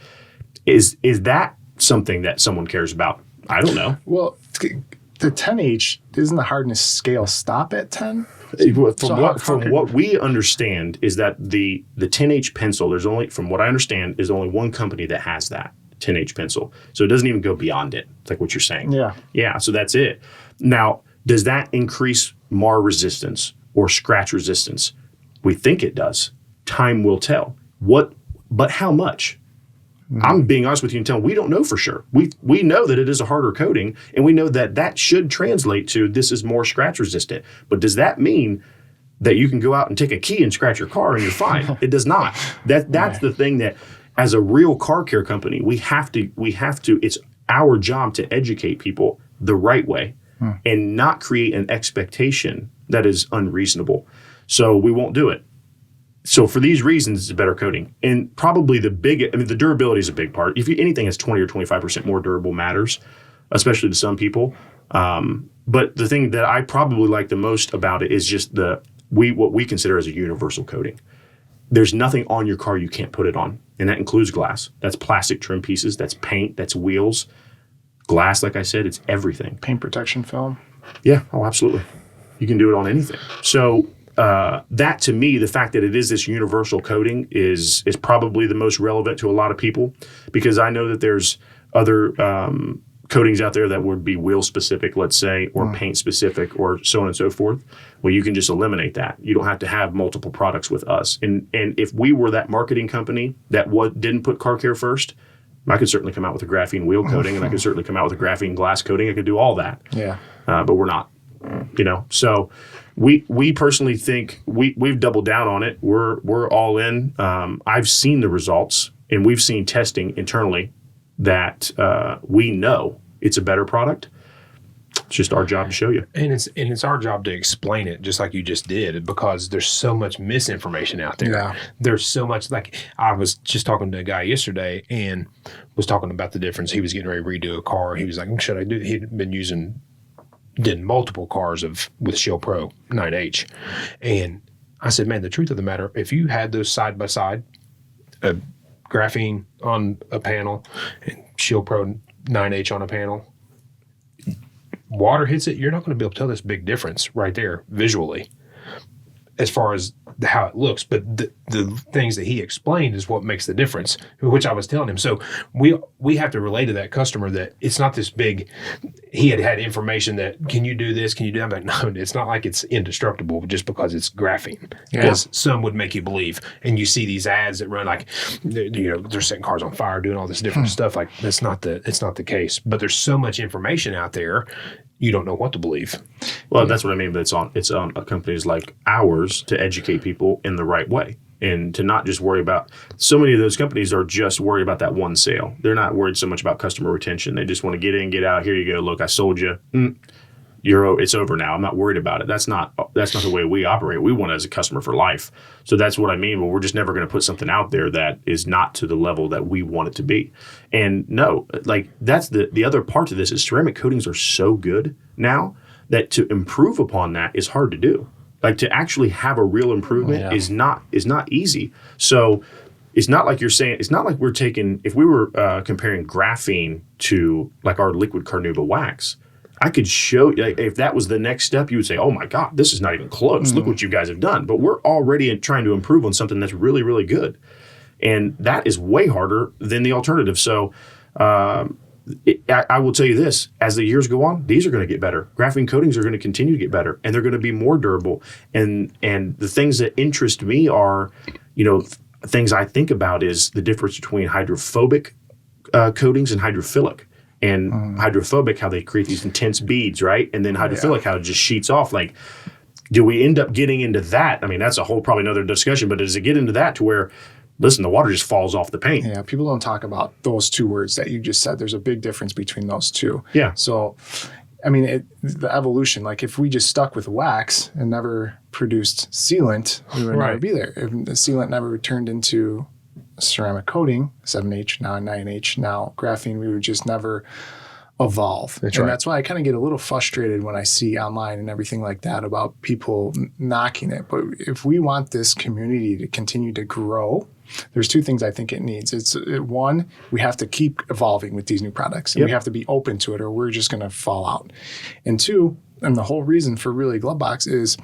is that something that someone cares about? I don't know. Well, the 10H, isn't the hardness scale stop at 10? From what we understand is that the 10H pencil, there's only, from what I understand, is only one company that has that 10H pencil. So it doesn't even go beyond it. It's like what you're saying. Yeah. So that's it. Now, does that increase mar resistance or scratch resistance? We think it does. Time will tell. But how much? I'm being honest with you and telling, we don't know for sure. We know that it is a harder coating, and we know that that should translate to this is more scratch resistant. But does that mean that you can go out and take a key and scratch your car and you're fine? It does not. That's the thing that, as a real car care company, we have to, it's our job to educate people the right way and not create an expectation that is unreasonable. So we won't do it. So for these reasons, it's a better coating. And probably the durability is a big part. If anything that's 20 or 25% more durable matters, especially to some people. But the thing that I probably like the most about it is just what we consider as a universal coating. There's nothing on your car you can't put it on. And that includes glass. That's plastic trim pieces. That's paint. That's wheels. Glass, like I said, it's everything. Paint protection film. Yeah. Oh, absolutely. You can do it on anything. So that, to me, the fact that it is this universal coating is probably the most relevant to a lot of people, because I know that there's other coatings out there that would be wheel specific, let's say, or paint specific, or so on and so forth. Well, you can just eliminate that. You don't have to have multiple products with us. And if we were that marketing company that didn't put car care first, I could certainly come out with a graphene wheel coating, and I could certainly come out with a graphene glass coating. I could do all that. Yeah. But we're not. So we personally think we've doubled down on it. We're all in. I've seen the results, and we've seen testing internally that we know it's a better product. It's just our job to show you. And it's our job to explain it, just like you just did, because there's so much misinformation out there. Yeah. There's so much, like, I was just talking to a guy yesterday and was talking about the difference. He was getting ready to redo a car. He was like, should I do, he'd been did multiple cars with Shield Pro 9H. And I said, man, the truth of the matter, if you had those side by side, graphene on a panel and Shield Pro 9H on a panel, water hits it, you're not going to be able to tell this big difference right there visually as far as how it looks. But the things that he explained is what makes the difference, which I was telling him. So we have to relay to that customer that it's not this big. He had information that, can you do this? Can you do that? I'm like, no, it's not like it's indestructible just because it's graphene, as some would make you believe. And you see these ads that run like, they're setting cars on fire, doing all this different stuff. Like, it's not the case. But there's so much information out there, you don't know what to believe. Well, that's what I mean. But it's on companies like ours to educate people in the right way, and to not just worry about. So many of those companies are just worried about that one sale. They're not worried so much about customer retention. They just want to get in, get out. Here you go. Look, I sold you. It's over now. I'm not worried about it. That's not the way we operate. We want it as a customer for life. So that's what I mean. But we're just never going to put something out there that is not to the level that we want it to be. And no, like, that's the other part of this is ceramic coatings are so good now that to improve upon that is hard to do. Like, to actually have a real improvement is not easy. So it's not like you're saying, it's not like we're taking, if we were comparing graphene to like our liquid carnauba wax, I could show you, if that was the next step, you would say, oh my God, this is not even close. Look what you guys have done. But we're already trying to improve on something that's really, really good. And that is way harder than the alternative. So I will tell you this, as the years go on, these are going to get better. Graphene coatings are going to continue to get better, and they're going to be more durable. And the things that interest me are, things I think about is the difference between hydrophobic coatings and hydrophilic. And hydrophobic, how they create these intense beads, right? And then hydrophilic, how it just sheets off. Like, do we end up getting into that? I mean, that's a whole probably another discussion, but does it get into that to where, listen, the water just falls off the paint? Yeah, people don't talk about those two words that you just said. There's a big difference between those two. Yeah. So, I mean, the evolution, like if we just stuck with wax and never produced sealant, we would never be there. If the sealant never turned into ceramic coating, 7H, now 9H, now graphene, we would just never evolve. That's why I kind of get a little frustrated when I see online and everything like that about people knocking it. But if we want this community to continue to grow, there's two things I think it needs. One, we have to keep evolving with these new products, and we have to be open to it, or we're just going to fall out. And two, and the whole reason for really GloveBox is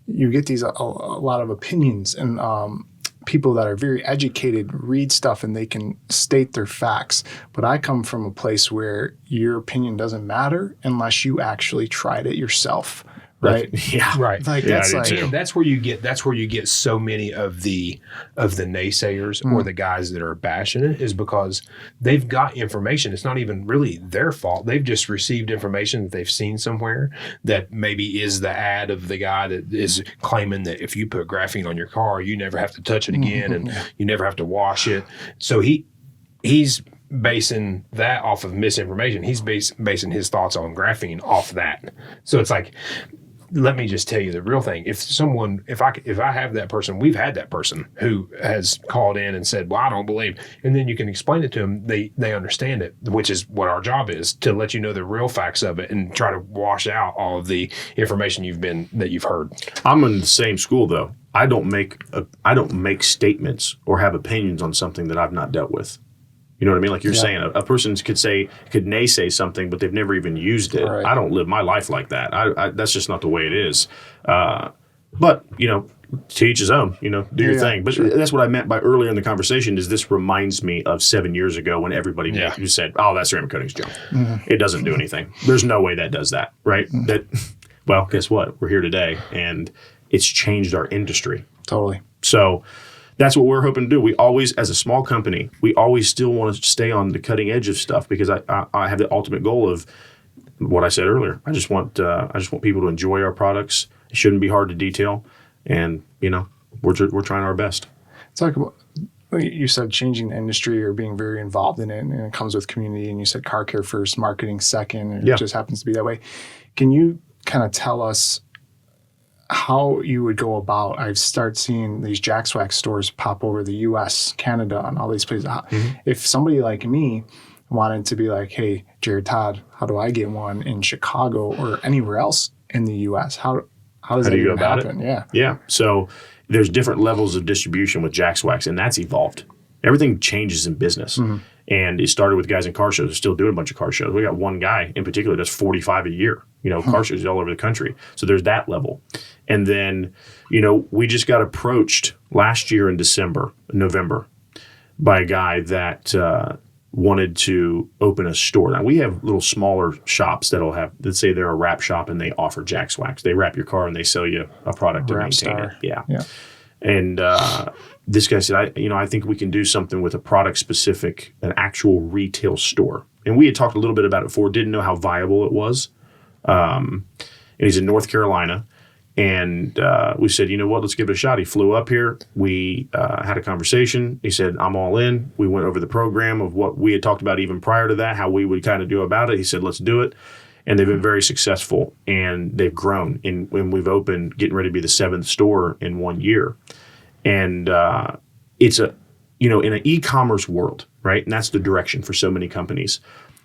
you get these a lot of opinions and people that are very educated read stuff and they can state their facts. But I come from a place where your opinion doesn't matter unless you actually tried it yourself. Right. Yeah. Right. Like that's like, and that's where you get so many of the naysayers or the guys that are bashing it, is because they've got information. It's not even really their fault. They've just received information that they've seen somewhere that maybe is the ad of the guy that is claiming that if you put graphene on your car, you never have to touch it again and you never have to wash it. So he's basing that off of misinformation. He's basing his thoughts on graphene off that. So it's like, let me just tell you the real thing. If I have that person, we've had that person who has called in and said, well, I don't believe, and then you can explain it to them. They understand it, which is what our job is, to let you know the real facts of it and try to wash out all of the information you've heard. I'm in the same school though. I don't make statements or have opinions on something that I've not dealt with. You know what I mean? Like you're saying, a person could naysay something, but they've never even used it. Right. I don't live my life like that. That's just not the way it is. But, to each his own, do your thing. But that's what I meant by earlier in the conversation is this reminds me of 7 years ago when everybody who said, oh, that ceramic coating's junk. It doesn't do anything. There's no way that does that, right? Well, guess what? We're here today, and it's changed our industry. Totally. So that's what we're hoping to do. We always, as a small company, we always still want to stay on the cutting edge of stuff because I have the ultimate goal of what I said earlier. I just want people to enjoy our products. It shouldn't be hard to detail, and we're trying our best. Talk about, you said changing the industry or being very involved in it, and it comes with community. And you said car care first, marketing second, and it just happens to be that way. Can you kind of tell us how you would go about? I start seeing these Jax Wax stores pop over the U.S., Canada, and all these places. If somebody like me wanted to be like, hey, Jared Todd, how do I get one in Chicago or anywhere else in the U.S.? How does that even happen? Yeah. So there's different levels of distribution with Jax Wax, and that's evolved. Everything changes in business. And it started with guys in car shows. They're still doing a bunch of car shows. We got one guy in particular that's 45 a year, car shows all over the country. So there's that level. And then, we just got approached last year in November, by a guy that wanted to open a store. Now, we have little smaller shops that'll have, let's say they're a wrap shop and they offer Jax Wax. They wrap your car and they sell you a product to maintain it. Yeah. And this guy said, I think we can do something with a product specific, an actual retail store. And we had talked a little bit about it before, didn't know how viable it was. And he's in North Carolina. And we said, you know what, let's give it a shot. He flew up here. We had a conversation. He said, I'm all in. We went over the program of what we had talked about even prior to that, how we would kind of do about it. He said, let's do it. And they've been very successful, and they've grown. And when we've opened, getting ready to be the 7th store in 1 year. And it's in an e-commerce world, right? And that's the direction for so many companies.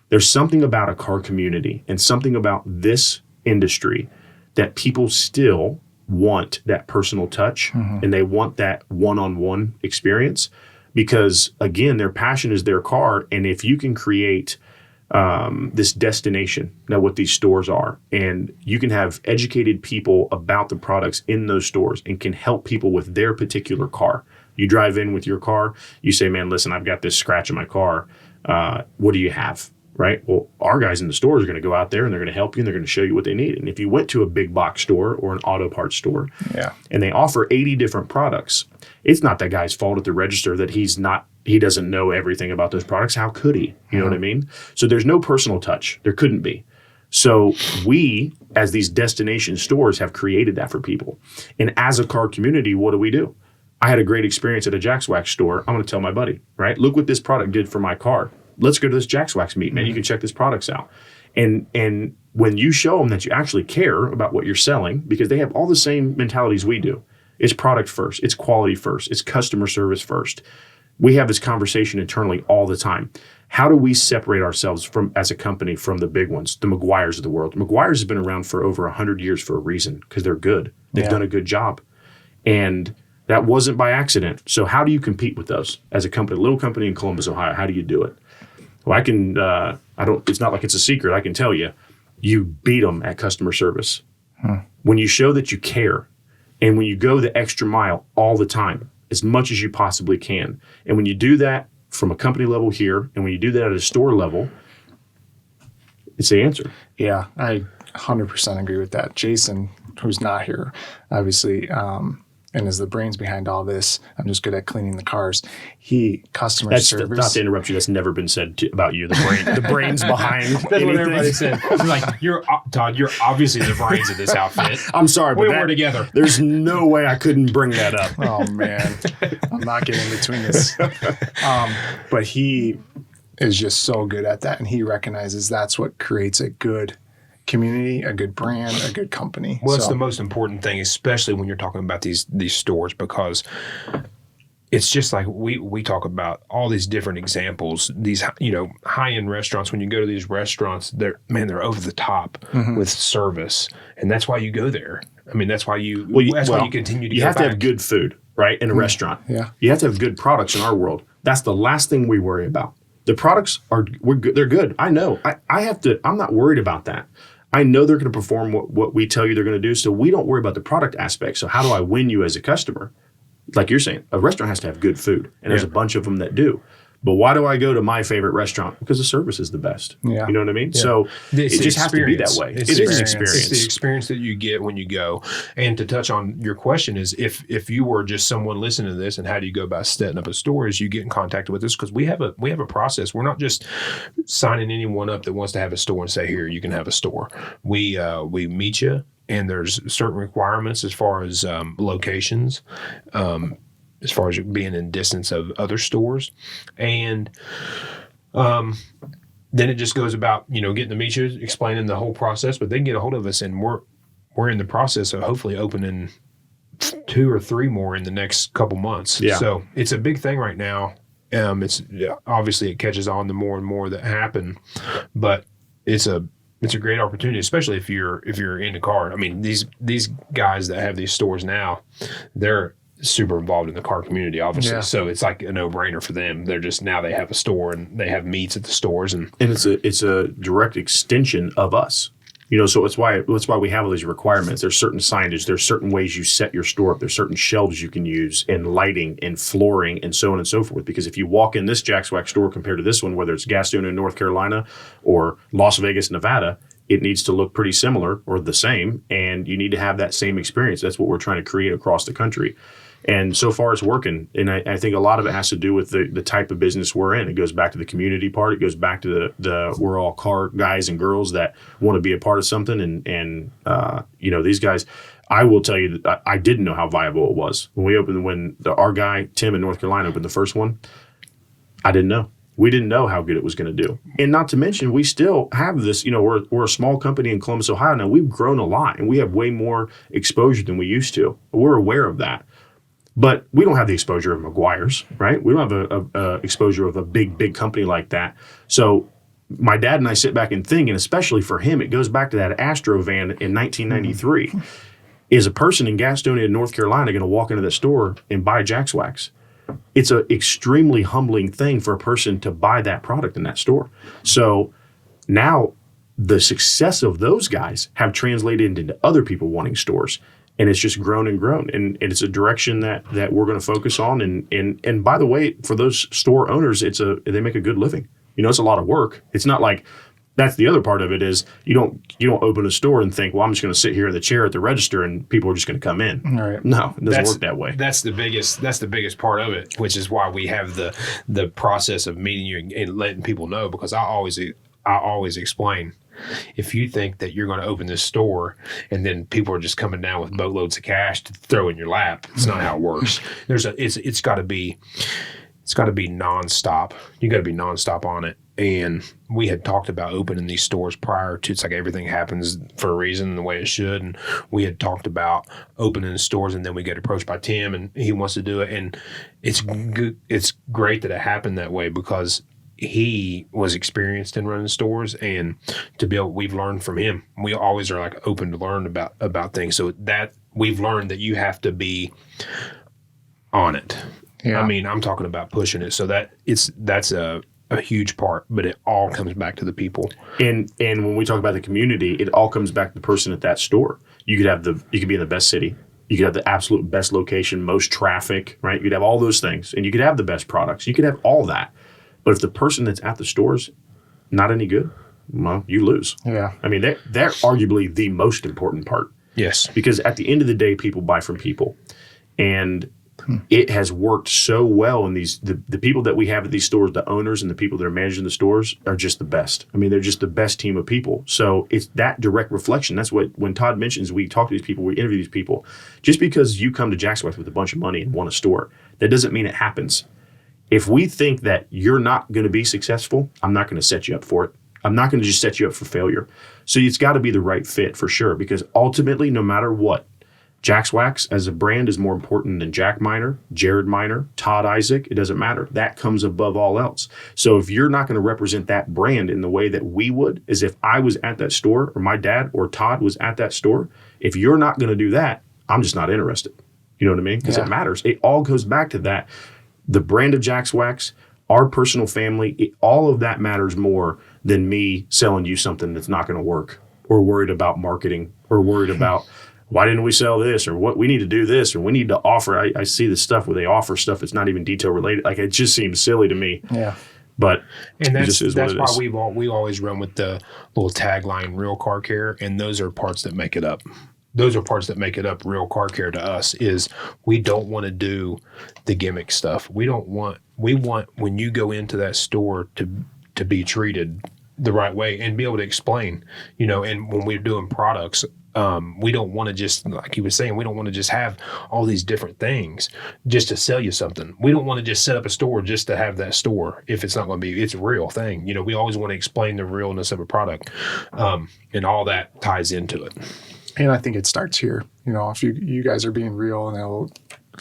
There's something about a car community and something about this industry that people still want that personal touch, and they want that one-on-one experience because, again, their passion is their car. And if you can create this destination, now what these stores are. And you can have educated people about the products in those stores and can help people with their particular car. You drive in with your car, you say, man, listen, I've got this scratch in my car. What do you have? Right? Well, our guys in the stores are going to go out there and they're going to help you and they're going to show you what they need. And if you went to a big box store or an auto parts store and they offer 80 different products, it's not that guy's fault at the register that he doesn't know everything about those products. How could he? You know what I mean? So there's no personal touch. There couldn't be. So we, as these destination stores, have created that for people. And as a car community, what do? I had a great experience at a Jax Wax store. I'm going to tell my buddy, right? Look what this product did for my car. Let's go to this Jax Wax meet, man. You can check this products out. And when you show them that you actually care about what you're selling, because they have all the same mentalities we do. It's product first. It's quality first. It's customer service first. We have this conversation internally all the time. How do we separate ourselves as a company from the big ones, the Meguiars of the world? Meguiars has been around for over 100 years for a reason, because they're good. They've done a good job. And that wasn't by accident. So how do you compete with those as a company, a little company in Columbus, Ohio? How do you do it? Well, it's not like it's a secret. I can tell you, you beat them at customer service. When you show that you care and when you go the extra mile all the time, as much as you possibly can. And when you do that from a company level here, and when you do that at a store level, it's the answer. Yeah, I 100% agree with that. Jason, who's not here, obviously, and is the brains behind all this. I'm just good at cleaning the cars. Customer service. Not to interrupt you. That's never been said about you. The brains behind. That's anything. what everybody said. Like, Todd, you're obviously the brains of this outfit. I'm sorry, but we were together. There's no way I couldn't bring that up. Oh man, I'm not getting in between this. But he is just so good at that, and he recognizes that's what creates a good community, a good brand, a good company. Well, it's the most important thing, especially when you're talking about these stores, because it's just like we talk about all these different examples. These high-end restaurants. When you go to these restaurants, they're over the top with service, and that's why you go there. I mean, that's why you continue to. You have to have good food, right, in a restaurant. Yeah, you have to have good products in our world. That's the last thing we worry about. The products we're good. They're good. I know. I'm not worried about that. I know they're going to perform what we tell you they're going to do, so we don't worry about the product aspect. So how do I win you as a customer? Like you're saying, a restaurant has to have good food, and there's a bunch of them that do. But why do I go to my favorite restaurant? Because the service is the best. Yeah. You know what I mean? Yeah. So it just has to be that way. It is an experience. It's the experience that you get when you go. And to touch on your question is, if you were just someone listening to this, and how do you go about setting up a store, is you get in contact with us, because we have a process. We're not just signing anyone up that wants to have a store and say, here, you can have a store. We meet you, and there's certain requirements as far as locations, as far as being in distance of other stores. And then it just goes about, getting to meet you, explaining the whole process, but they can get a hold of us, and we're in the process of hopefully opening 2 or 3 more in the next couple months. Yeah. So it's a big thing right now. It's obviously it catches on the more and more that happen, but it's a great opportunity, especially if you're in the car. I mean, these guys that have these stores now, they're super involved in the car community, obviously. Yeah. So it's like a no-brainer for them. They're just, now they have a store and they have meets at the stores, and it's a direct extension of us. So it's why we have all these requirements. There's certain signage, there's certain ways you set your store up, there's certain shelves you can use, and lighting and flooring and so on and so forth. Because if you walk in this Jax Wax store compared to this one, whether it's Gastonia, North Carolina, or Las Vegas, Nevada, it needs to look pretty similar or the same, and you need to have that same experience. That's what we're trying to create across the country. And so far it's working. And I think a lot of it has to do with the type of business we're in. It goes back to the community part. It goes back to the we're all car guys and girls that want to be a part of something. And these guys, I will tell you that I didn't know how viable it was. When our guy, Tim in North Carolina, opened the first one, I didn't know. We didn't know how good it was going to do. And not to mention, we still have this, we're a small company in Columbus, Ohio. Now, we've grown a lot, and we have way more exposure than we used to. We're aware of that. But we don't have the exposure of Meguiar's, right? We don't have a exposure of a big company like that. So my dad and I sit back and think, and especially for him, it goes back to that Astro van in 1993. Is a person in Gastonia, North Carolina, going to walk into the store and buy Jax Wax? It's an extremely humbling thing for a person to buy that product in that store. So Now, the success of those guys have translated into other people wanting stores. And it's just grown and grown. And it's a direction that we're going to focus on. And by the way, for those store owners, they make a good living. It's a lot of work. It's not like, that's the other part of it is you don't open a store and think, well, I'm just going to sit here in the chair at the register and people are just going to come in. All right. No, it doesn't work that way. That's the biggest part of it, which is why we have the process of meeting you and letting people know, because I always explain, if you think that you're going to open this store and then people are just coming down with boatloads of cash to throw in your lap, it's not how it works. It's got to be nonstop. You got to be nonstop on it. And we had talked about opening these stores prior to, it's like everything happens for a reason, the way it should. And we had talked about opening the stores, and then we get approached by Tim and he wants to do it. And it's good. It's great that it happened that way, because he was experienced in running stores, and we've learned from him. We always are like open to learn about things. So that we've learned that you have to be on it. Yeah. I mean, I'm talking about pushing it. So that's a huge part, but it all comes back to the people. And when we talk about the community, it all comes back to the person at that store. You could be in the best city. You could have the absolute best location, most traffic, right? You could have all those things, and you could have the best products. You could have all that. But if the person that's at the store's not any good, well, you lose. Yeah. I mean, they're arguably the most important part. Yes. Because at the end of the day, people buy from people. And it has worked so well. And the people that we have at these stores, the owners and the people that are managing the stores, are just the best. I mean, they're just the best team of people. So it's that direct reflection. That's what, when Todd mentions we talk to these people, we interview these people, just because you come to Jax Wax with a bunch of money and want a store, that doesn't mean it happens. If we think that you're not going to be successful, I'm not going to set you up for it. I'm not going to just set you up for failure. So it's got to be the right fit for sure, because ultimately, no matter what, Jax Wax as a brand is more important than Jack Miner, Jared Miner, Todd Isaac. It doesn't matter. That comes above all else. So if you're not going to represent that brand in the way that we would, as if I was at that store, or my dad or Todd was at that store, if you're not going to do that, I'm just not interested. You know what I mean? Because it matters. It all goes back to that. The brand of Jax Wax, our personal family, all of that matters more than me selling you something that's not going to work, or worried about marketing, or worried about why didn't we sell this, or what we need to do this, or we need to offer. I see the stuff where they offer stuff that's not even detail related. Like, it just seems silly to me. Yeah. But that's why we always run with the little tagline, real car care, and those are parts that make it up. Those are parts that make it up. Real car care to us is we don't want to do the gimmick stuff. We want when you go into that store to be treated the right way and be able to explain, and when we're doing products, we don't want to just, like he was saying, we don't want to just have all these different things just to sell you something. We don't want to just set up a store just to have that store if it's not going to be, it's a real thing. We always want to explain the realness of a product, and all that ties into it. And I think it starts here. If you guys are being real, and it'll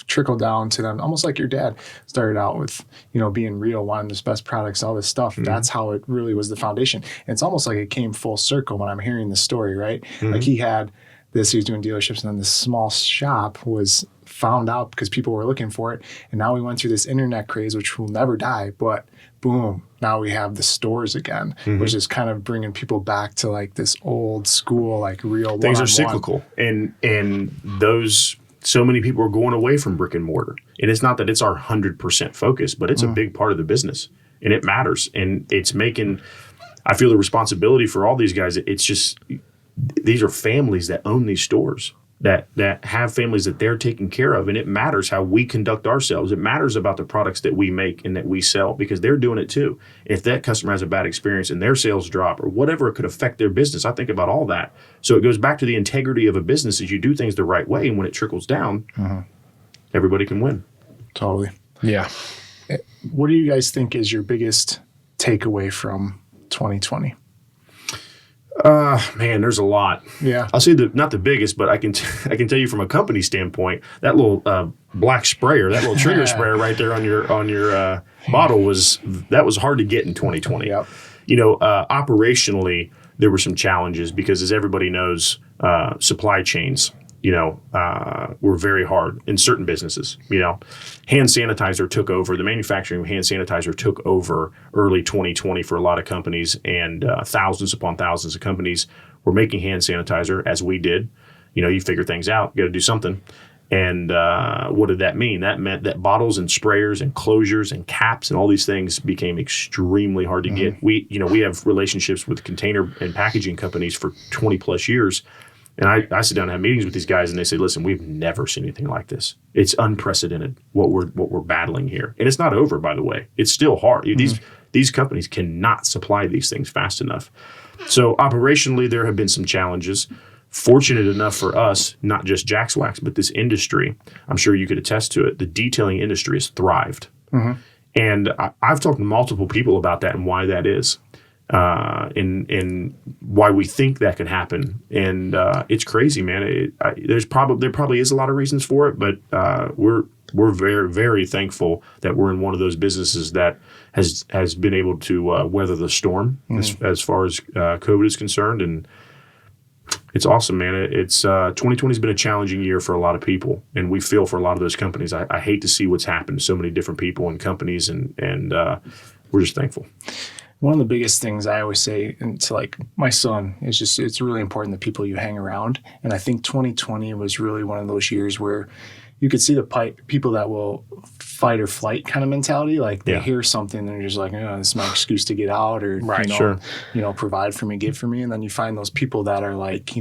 trickle down to them, almost like your dad started out with, being real, wanting the best products, all this stuff. Mm-hmm. That's how it really was the foundation. And it's almost like it came full circle when I'm hearing the story, right? Mm-hmm. Like he was doing dealerships, and then this small shop was found out because people were looking for it. And now we went through this internet craze, which will never die, but boom, now we have the stores again, mm-hmm. which is kind of bringing people back to like this old school, like real things are cyclical. And those, so many people are going away from brick and mortar. And it's not that it's our 100% focus, but it's a big part of the business, and it matters. And it's making, I feel the responsibility for all these guys. It's just, these are families that own these stores, that have families that they're taking care of. And it matters how we conduct ourselves. It matters about the products that we make and that we sell, because they're doing it too. If that customer has a bad experience and their sales drop or whatever, it could affect their business. I think about all that. So it goes back to the integrity of a business. As you do things the right way, and when it trickles down, everybody can win. Totally. Yeah. What do you guys think is your biggest takeaway from 2020? Man, there's a lot. Yeah. I'll say not the biggest, but I can tell you from a company standpoint, that little black sprayer, that little trigger sprayer right there on your bottle was hard to get in 2020. Yep. Operationally, there were some challenges because, as everybody knows, supply chains. were very hard in certain businesses. Hand sanitizer took over. The manufacturing of hand sanitizer took over early 2020 for a lot of companies, and thousands upon thousands of companies were making hand sanitizer, as we did. You figure things out. You got to do something. And what did that mean? That meant that bottles and sprayers and closures and caps and all these things became extremely hard to get. We have relationships with container and packaging companies for 20 plus years. And I sit down and have meetings with these guys, and they say, listen, we've never seen anything like this. It's unprecedented what we're battling here. And it's not over, by the way. It's still hard. These companies cannot supply these things fast enough. So operationally, there have been some challenges. Fortunate enough for us, not just Jax Wax, but this industry, I'm sure you could attest to it, the detailing industry has thrived. And I've talked to multiple people about that and why that is. And why we think that could happen, and it's crazy, man. There probably is a lot of reasons for it, but we're very, very thankful that we're in one of those businesses that has been able to weather the storm as far as COVID is concerned, and it's awesome, man. It's 2020 has been a challenging year for a lot of people, and we feel for a lot of those companies. I hate to see what's happened to so many different people and companies, and we're just thankful. One of the biggest things I always say to like my son is just it's really important the people you hang around. And I think 2020 was really one of those years where you could see the people that will fight or flight kind of mentality. Like they hear something and they're just like, oh, this is my excuse to get out, or provide for me, give for me. And then you find those people that are like,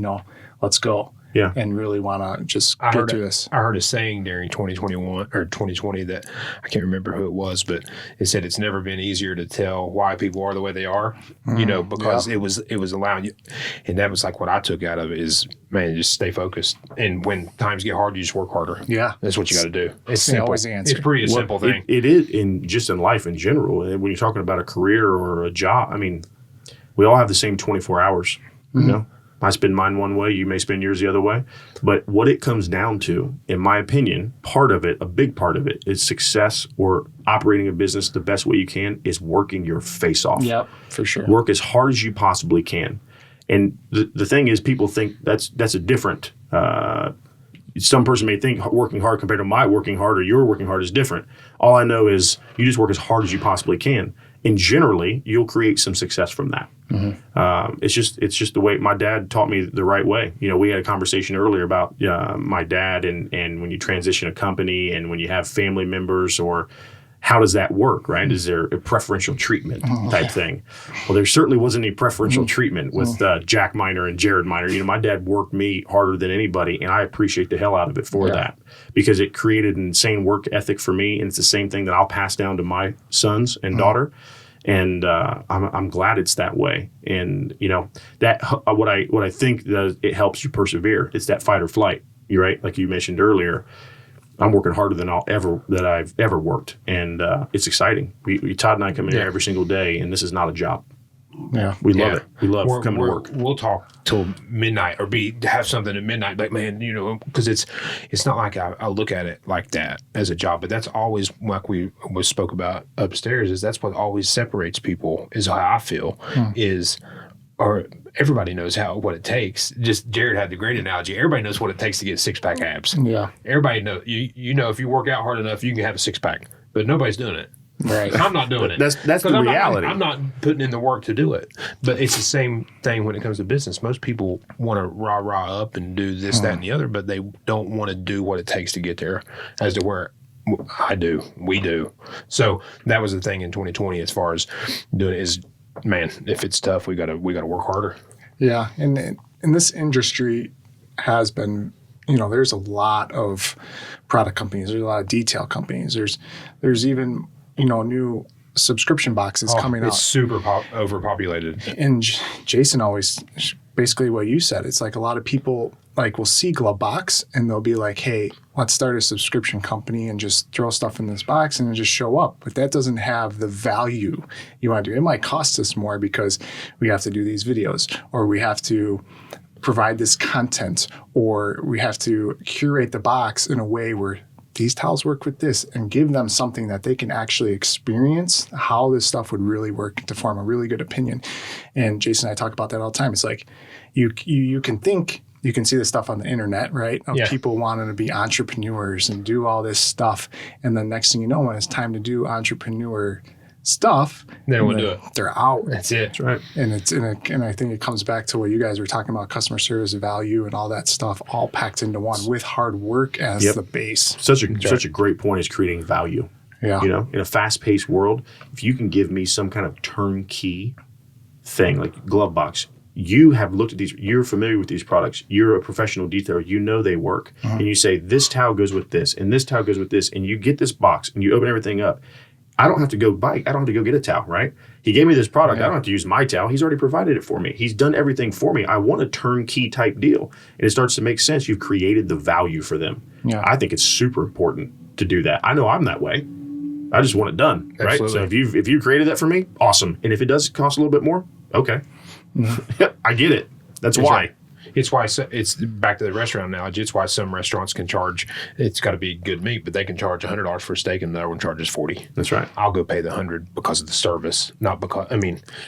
let's go. Yeah. And really want to just get through this. I heard a saying during 2021 or 2020 that I can't remember who it was, but it said it's never been easier to tell why people are the way they are, because it was allowing you. And that was like what I took out of it is, man, just stay focused. And when times get hard, you just work harder. Yeah. That's what you got to do. It's simple. Always the answer. It's pretty simple thing. It is just in life in general. When you're talking about a career or a job, I mean, we all have the same 24 hours, I spend mine one way, you may spend yours the other way. But what it comes down to, in my opinion, a big part of it is success or operating a business the best way you can is working your face off. Yep, for sure. Work as hard as you possibly can. And the thing is, people think that's a different, some person may think working hard compared to my working hard or your working hard is different. All I know is you just work as hard as you possibly can. And generally, you'll create some success from that. It's just the way my dad taught me the right way. We had a conversation earlier about my dad and when you transition a company and when you have family members, or how does that work, right? Is there a preferential treatment type thing? Well, there certainly wasn't any preferential treatment with Jack Miner and Jared Miner. My dad worked me harder than anybody, and I appreciate the hell out of it for that, because it created an insane work ethic for me, and it's the same thing that I'll pass down to my sons and daughter. And I'm glad it's that way. And that what I think that it helps you persevere. It's that fight or flight. You're right, like you mentioned earlier. I'm working harder than I've ever worked, and it's exciting. Todd and I come in here every single day, and this is not a job. Yeah, we love it. We love coming to work. We'll talk till midnight or have something at midnight. Like, man, because it's not like I look at it like that as a job, but that's always like we spoke about upstairs. Is that's what always separates people. Is how I feel or everybody knows what it takes. Just Jared had the great analogy. Everybody knows what it takes to get 6-pack abs. Yeah, everybody knows. If you work out hard enough, you can have a 6-pack, but nobody's doing it. Right. I'm not doing it. That's the reality. I'm not putting in the work to do it. But it's the same thing when it comes to business. Most people want to rah up and do this, that, and the other, but they don't want to do what it takes to get there, as to where we do. So that was the thing in 2020 as far as doing it is, man, if it's tough, we gotta work harder. Yeah. And this industry has been, there's a lot of product companies. There's a lot of detail companies. There's even new subscription boxes coming out. It's super overpopulated. And Jason always, basically what you said, it's like a lot of people will see GloveBox and they'll be like, hey, let's start a subscription company and just throw stuff in this box and then just show up. But that doesn't have the value you want to do. It might cost us more because we have to do these videos, or we have to provide this content, or we have to curate the box in a way where these towels work with this, and give them something that they can actually experience how this stuff would really work to form a really good opinion. And Jason and I talk about that all the time. It's like you can think you can see the stuff on the internet, right? Of people wanting to be entrepreneurs and do all this stuff. And then next thing you know, when it's time to do entrepreneur stuff, they don't want to do it. They're out. That's it. That's right. And I think it comes back to what you guys were talking about, customer service value and all that stuff, all packed into one with hard work as the base. Such a great point is creating value. Yeah. You know, in a fast-paced world, if you can give me some kind of turnkey thing like GloveBox, you have looked at these, you're familiar with these products, you're a professional detailer, you know they work, and you say, this towel goes with this, and this towel goes with this, and you get this box, and you open everything up. I don't have to go get a towel, right? He gave me this product. I don't have to use my towel. He's already provided it for me. He's done everything for me. I want a turnkey type deal. And it starts to make sense. You've created the value for them. Yeah. I think it's super important to do that. I know I'm that way. I just want it done, right? Absolutely. So if you created that for me, awesome. And if it does cost a little bit more, okay. I get it. That's why. Right. It's why it's back to the restaurant analogy. It's why some restaurants can charge. It's got to be good meat, but they can charge $100 for a steak, and the other one charges $40. That's right. I'll go pay the $100 because of the service, not because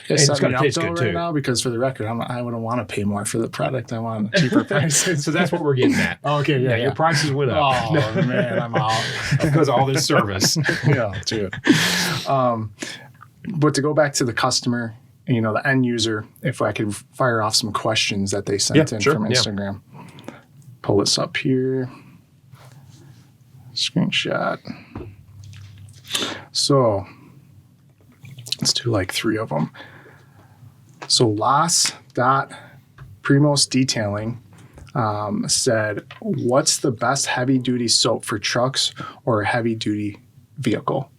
it's got to taste good too. Right now, because for the record, I wouldn't want to pay more for the product. I want cheaper prices. So that's what we're getting at. Okay, yeah. Your prices went up. Oh man, I'm out because of all this service. Yeah, true. But to go back to the customer. You know, the end user, if I could fire off some questions that they sent in from Instagram. Pull this up here. Screenshot. So let's do like 3 of them. So Las.Primos Detailing said, what's the best heavy duty soap for trucks or a heavy duty vehicle?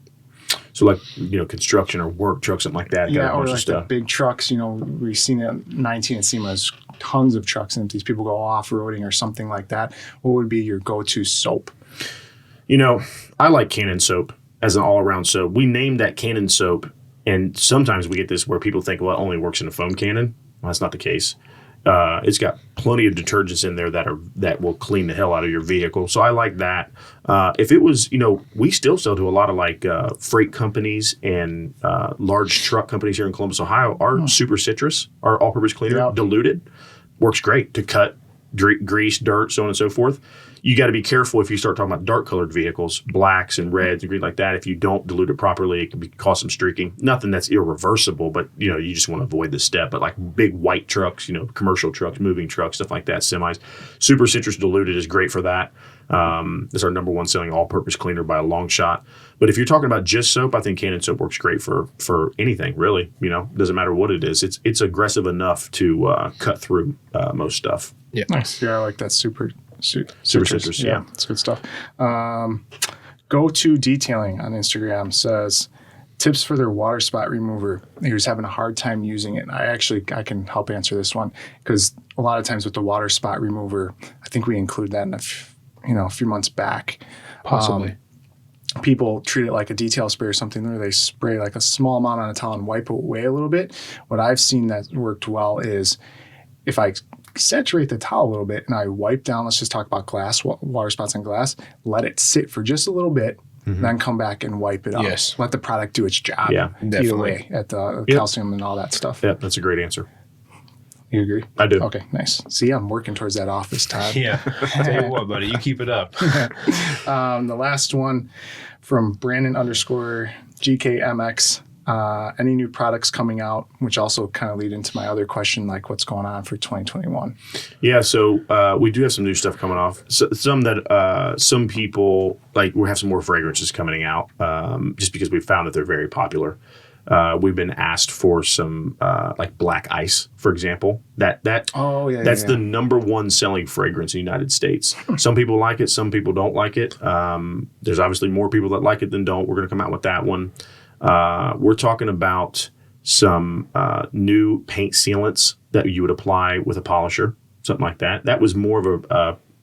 So like, you know, construction or work trucks, something like that. Yeah, or like the big trucks, you know, we've seen it at 19 and SEMA's tons of trucks, and if these people go off-roading or something like that, what would be your go-to soap? You know, I like Canon soap as an all-around soap. We named that Canon soap, and sometimes we get this where people think, well, it only works in a foam cannon. Well, that's not the case. It's got plenty of detergents in there that will clean the hell out of your vehicle. So I like that. If it was, you know, we still sell to a lot of like freight companies and large truck companies here in Columbus, Ohio. Our Super Citrus, our all-purpose cleaner, diluted, works great to cut grease, dirt, so on and so forth. You got to be careful if you start talking about dark-colored vehicles, blacks and reds and green like that. If you don't dilute it properly, it can cause some streaking. Nothing that's irreversible, but, you know, you just want to avoid this step. But like big white trucks, you know, commercial trucks, moving trucks, stuff like that, semis. Super Citrus Diluted is great for that. It's our number one selling all-purpose cleaner by a long shot. But if you're talking about just soap, I think Canon soap works great for anything, really. You know, doesn't matter what it is. It's aggressive enough to cut through most stuff. Yeah, nice. Yeah, I like that Super Citrus. Yeah, it's good stuff. Go To Detailing on Instagram says, tips for their water spot remover. He was having a hard time using it. I can help answer this one because a lot of times with the water spot remover, I think we include that in a few months back. Possibly. People treat it like a detail spray or something where they spray like a small amount on a towel and wipe it away a little bit. What I've seen that worked well is if I saturate the towel a little bit and I wipe down, let's just talk about glass, water spots on glass, let it sit for just a little bit, then come back and wipe it up. Yes. Let the product do its job. Yeah, definitely. Either way, at the calcium and all that stuff. Yeah, that's a great answer. You agree? I do. Okay, nice. See, I'm working towards that office, Todd. Yeah. Tell you what, buddy, you keep it up. The last one from Brandon_GKMX. Any new products coming out, which also kind of lead into my other question, like what's going on for 2021? Yeah, so we do have some new stuff coming off. So, some people, like we have some more fragrances coming out just because we found that they're very popular. We've been asked for some like black ice, for example. That's the number one selling fragrance in the United States. Some people like it, some people don't like it. There's obviously more people that like it than don't. We're going to come out with that one. We're talking about some new paint sealants that you would apply with a polisher, something like that. That was more of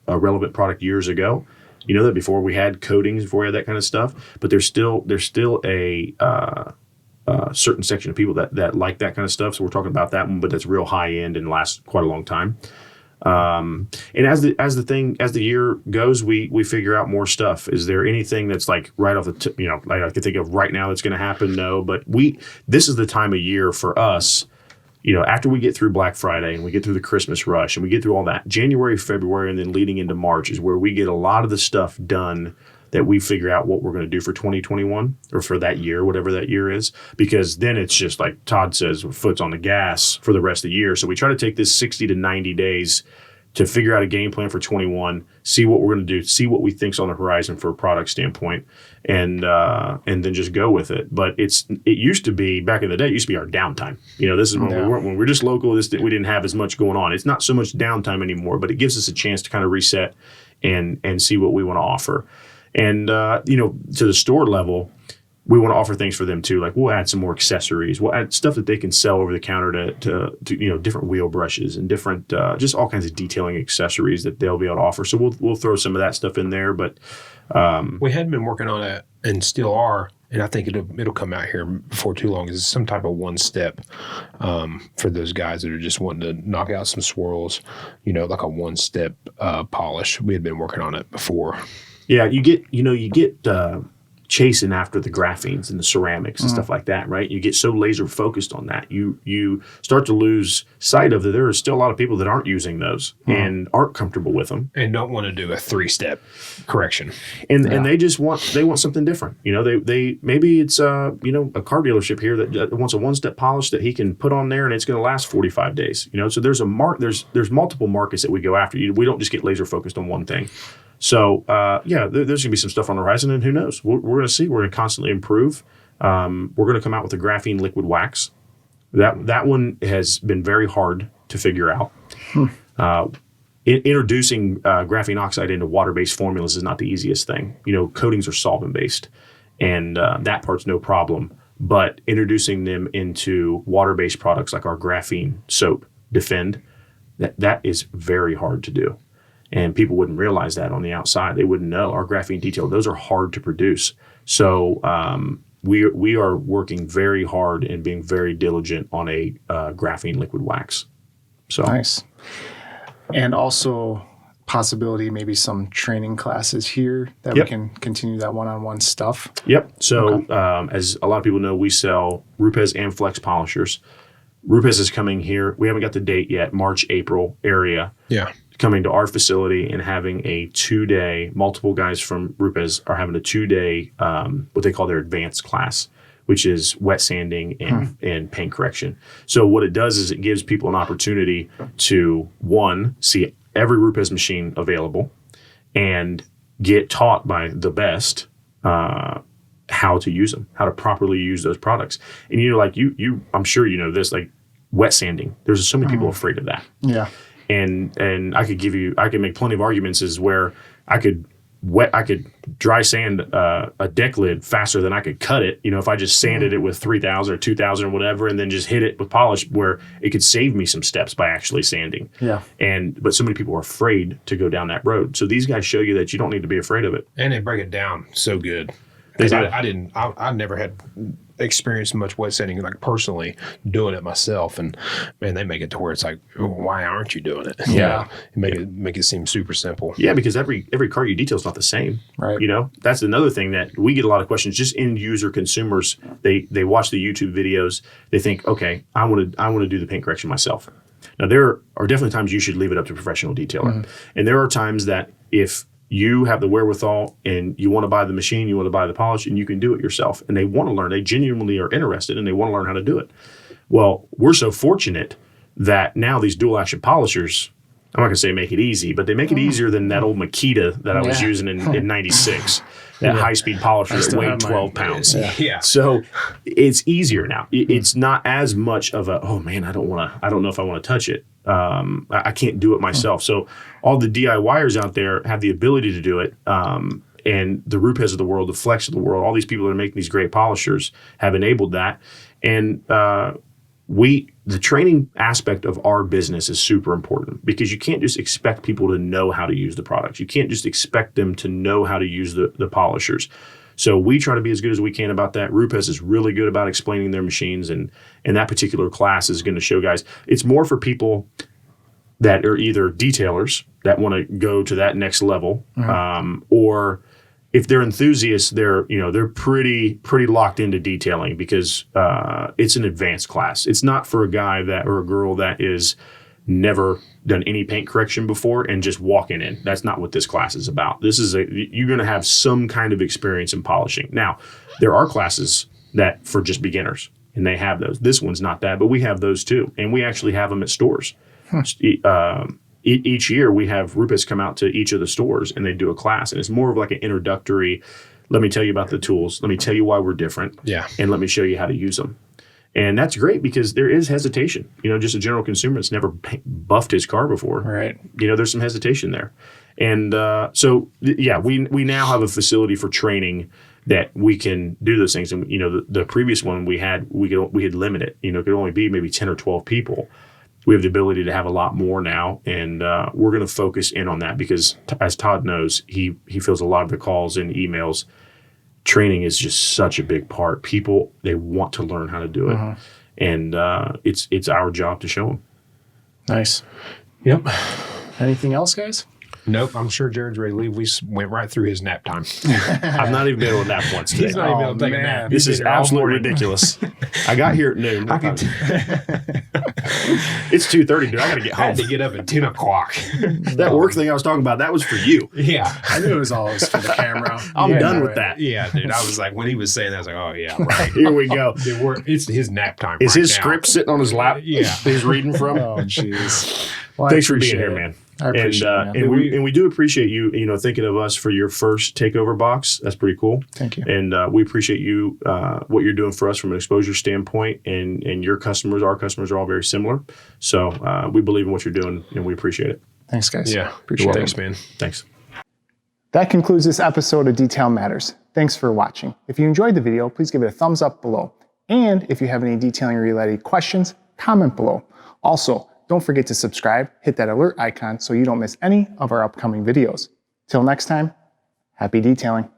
a relevant product years ago. You know that before we had coatings, before we had that kind of stuff. But there's still a certain section of people that like that kind of stuff. So we're talking about that one, but that's real high end and lasts quite a long time. And as the year goes, we figure out more stuff. Is there anything that's like right off the tip, like I can think of right now that's going to happen? No, but this is the time of year for us. after we get through Black Friday and we get through the Christmas rush and we get through all that, January, February, and then leading into March is where we get a lot of the stuff done that we figure out what we're going to do for 2021 or for that year, whatever that year is, because then it's just like Todd says, foot's on the gas for the rest of the year. So we try to take this 60 to 90 days to figure out a game plan for 21, see what we're going to do, see what we think's on the horizon for a product standpoint, and then just go with it. But it used to be, back in the day, it used to be our downtime. This is when we're just local, we didn't have as much going on. It's not so much downtime anymore, but it gives us a chance to kind of reset and see what we want to offer. And, to the store level, we want to offer things for them too. Like we'll add some more accessories. We'll add stuff that they can sell over the counter to different wheel brushes and different, just all kinds of detailing accessories that they'll be able to offer. So we'll throw some of that stuff in there. But we had been working on it and still are, and I think it'll come out here before too long. Is some type of one step for those guys that are just wanting to knock out some swirls. Like a one step polish. We had been working on it before. Yeah, you get chasing after the graphenes and the ceramics and stuff like that, right? You get so laser focused on that. You start to lose sight of that there are still a lot of people that aren't using those and aren't comfortable with them. And don't want to do a 3-step correction. And they just want something different. They maybe it's a car dealership here that wants a one-step polish that he can put on there and it's going to last 45 days. So there's there's multiple markets that we go after. We don't just get laser focused on one thing. So, there's going to be some stuff on the horizon, and who knows? We're going to see. We're going to constantly improve. We're going to come out with a Graphene Liquid Wax. That one has been very hard to figure out. Introducing graphene oxide into water-based formulas is not the easiest thing. Coatings are solvent-based, and that part's no problem. But introducing them into water-based products like our graphene soap, Defend, that is very hard to do. And people wouldn't realize that on the outside. They wouldn't know. Our graphene detail, those are hard to produce. So we are working very hard and being very diligent on a graphene liquid wax. So nice. And also possibility, maybe some training classes here that we can continue that one-on-one stuff. Yep. So as a lot of people know, we sell Rupes and Flex polishers. Rupes is coming here. We haven't got the date yet, March, April area. Yeah. Coming to our facility and having a 2-day, multiple guys from Rupes are having a 2-day, what they call their advanced class, which is wet sanding and paint correction. So what it does is it gives people an opportunity to, one, see every Rupes machine available and get taught by the best how to use them, how to properly use those products. And I'm sure you know this, like wet sanding. There's so many people afraid of that. Yeah. And I could make plenty of arguments as where I could dry sand a deck lid faster than I could cut it. If I just sanded it with 3,000 or 2,000 or whatever, and then just hit it with polish, where it could save me some steps by actually sanding. Yeah. But so many people are afraid to go down that road. So these guys show you that you don't need to be afraid of it. And they break it down so good. Because I never had experienced much wet sanding, like personally doing it myself, and man, they make it to where it's like, why aren't you doing it? Yeah, make it seem super simple. Yeah, because every car you detail is not the same, right? That's another thing that we get a lot of questions. Just end user consumers, they watch the YouTube videos, they think, okay, I want to do the paint correction myself. Now there are definitely times you should leave it up to a professional detailer, and there are times that if you have the wherewithal and you want to buy the machine, you want to buy the polish, and you can do it yourself. And they want to learn. They genuinely are interested and they want to learn how to do it. Well, we're so fortunate that now these dual action polishers, I'm not going to say make it easy, but they make it easier than that old Makita that I was using in 96. That high-speed polisher that weighed 12 pounds. Yeah. So it's easier now. It's not as much of a, oh man, I don't know if I want to touch it. I can't do it myself. So all the DIYers out there have the ability to do it. And the Rupes of the world, the Flex of the world, all these people that are making these great polishers have enabled that. And the training aspect of our business is super important, because you can't just expect people to know how to use the products. You can't just expect them to know how to use the polishers. So we try to be as good as we can about that. Rupes is really good about explaining their machines, and that particular class is going to show guys. It's more for people that are either detailers that want to go to that next level, or if they're enthusiasts, they're pretty locked into detailing because it's an advanced class. It's not for a guy or a girl that is never done any paint correction before and just walking in. That's not what this class is about. You're going to have some kind of experience in polishing. Now, there are classes that for just beginners, and they have those. This one's not that, but we have those too, and we actually have them at stores. Each year we have Rupes come out to each of the stores and they do a class, and it's more of like an introductory. Let me tell you about the tools. Let me tell you why we're different. Yeah. And let me show you how to use them. And that's great because there is hesitation. Just a general consumer that's never buffed his car before. Right. There's some hesitation there. And we now have a facility for training that we can do those things. And, the previous one we had limit it. It could only be maybe 10 or 12 people. We have the ability to have a lot more now. And we're going to focus in on that because, as Todd knows, he feels a lot of the calls and emails. Training is just such a big part. People, they want to learn how to do it. And it's our job to show them. Nice. Yep. Anything else, guys? Nope. I'm sure Jared's ready to leave. We went right through his nap time. I've not even been able to nap once today. He's not even able to take a nap. This is absolutely ridiculous. I got here at noon. It's 2:30, dude. I got to get I home. had to get up at 10 o'clock. That work thing I was talking about, that was for you. Yeah. I knew it was always for the camera. I'm done with that. Yeah, dude. I was like, when he was saying that, I was like, oh, yeah, right. Here we go. It's his nap time. Is right his now. script sitting on his lap? Yeah. He's reading from? Oh, jeez. Well, Thanks for being here, man. I appreciate it, man. And we do appreciate you, thinking of us for your first takeover box. That's pretty cool. Thank you. And we appreciate you, what you're doing for us from an exposure standpoint. And your customers, our customers are all very similar. So we believe in what you're doing, and we appreciate it. Thanks, guys. Yeah. Appreciate it. Thanks, man. Thanks. That concludes this episode of Detail Matters. Thanks for watching. If you enjoyed the video, please give it a thumbs up below. And if you have any detailing related questions, comment below. Also, don't forget to subscribe, hit that alert icon so you don't miss any of our upcoming videos. Till next time, happy detailing.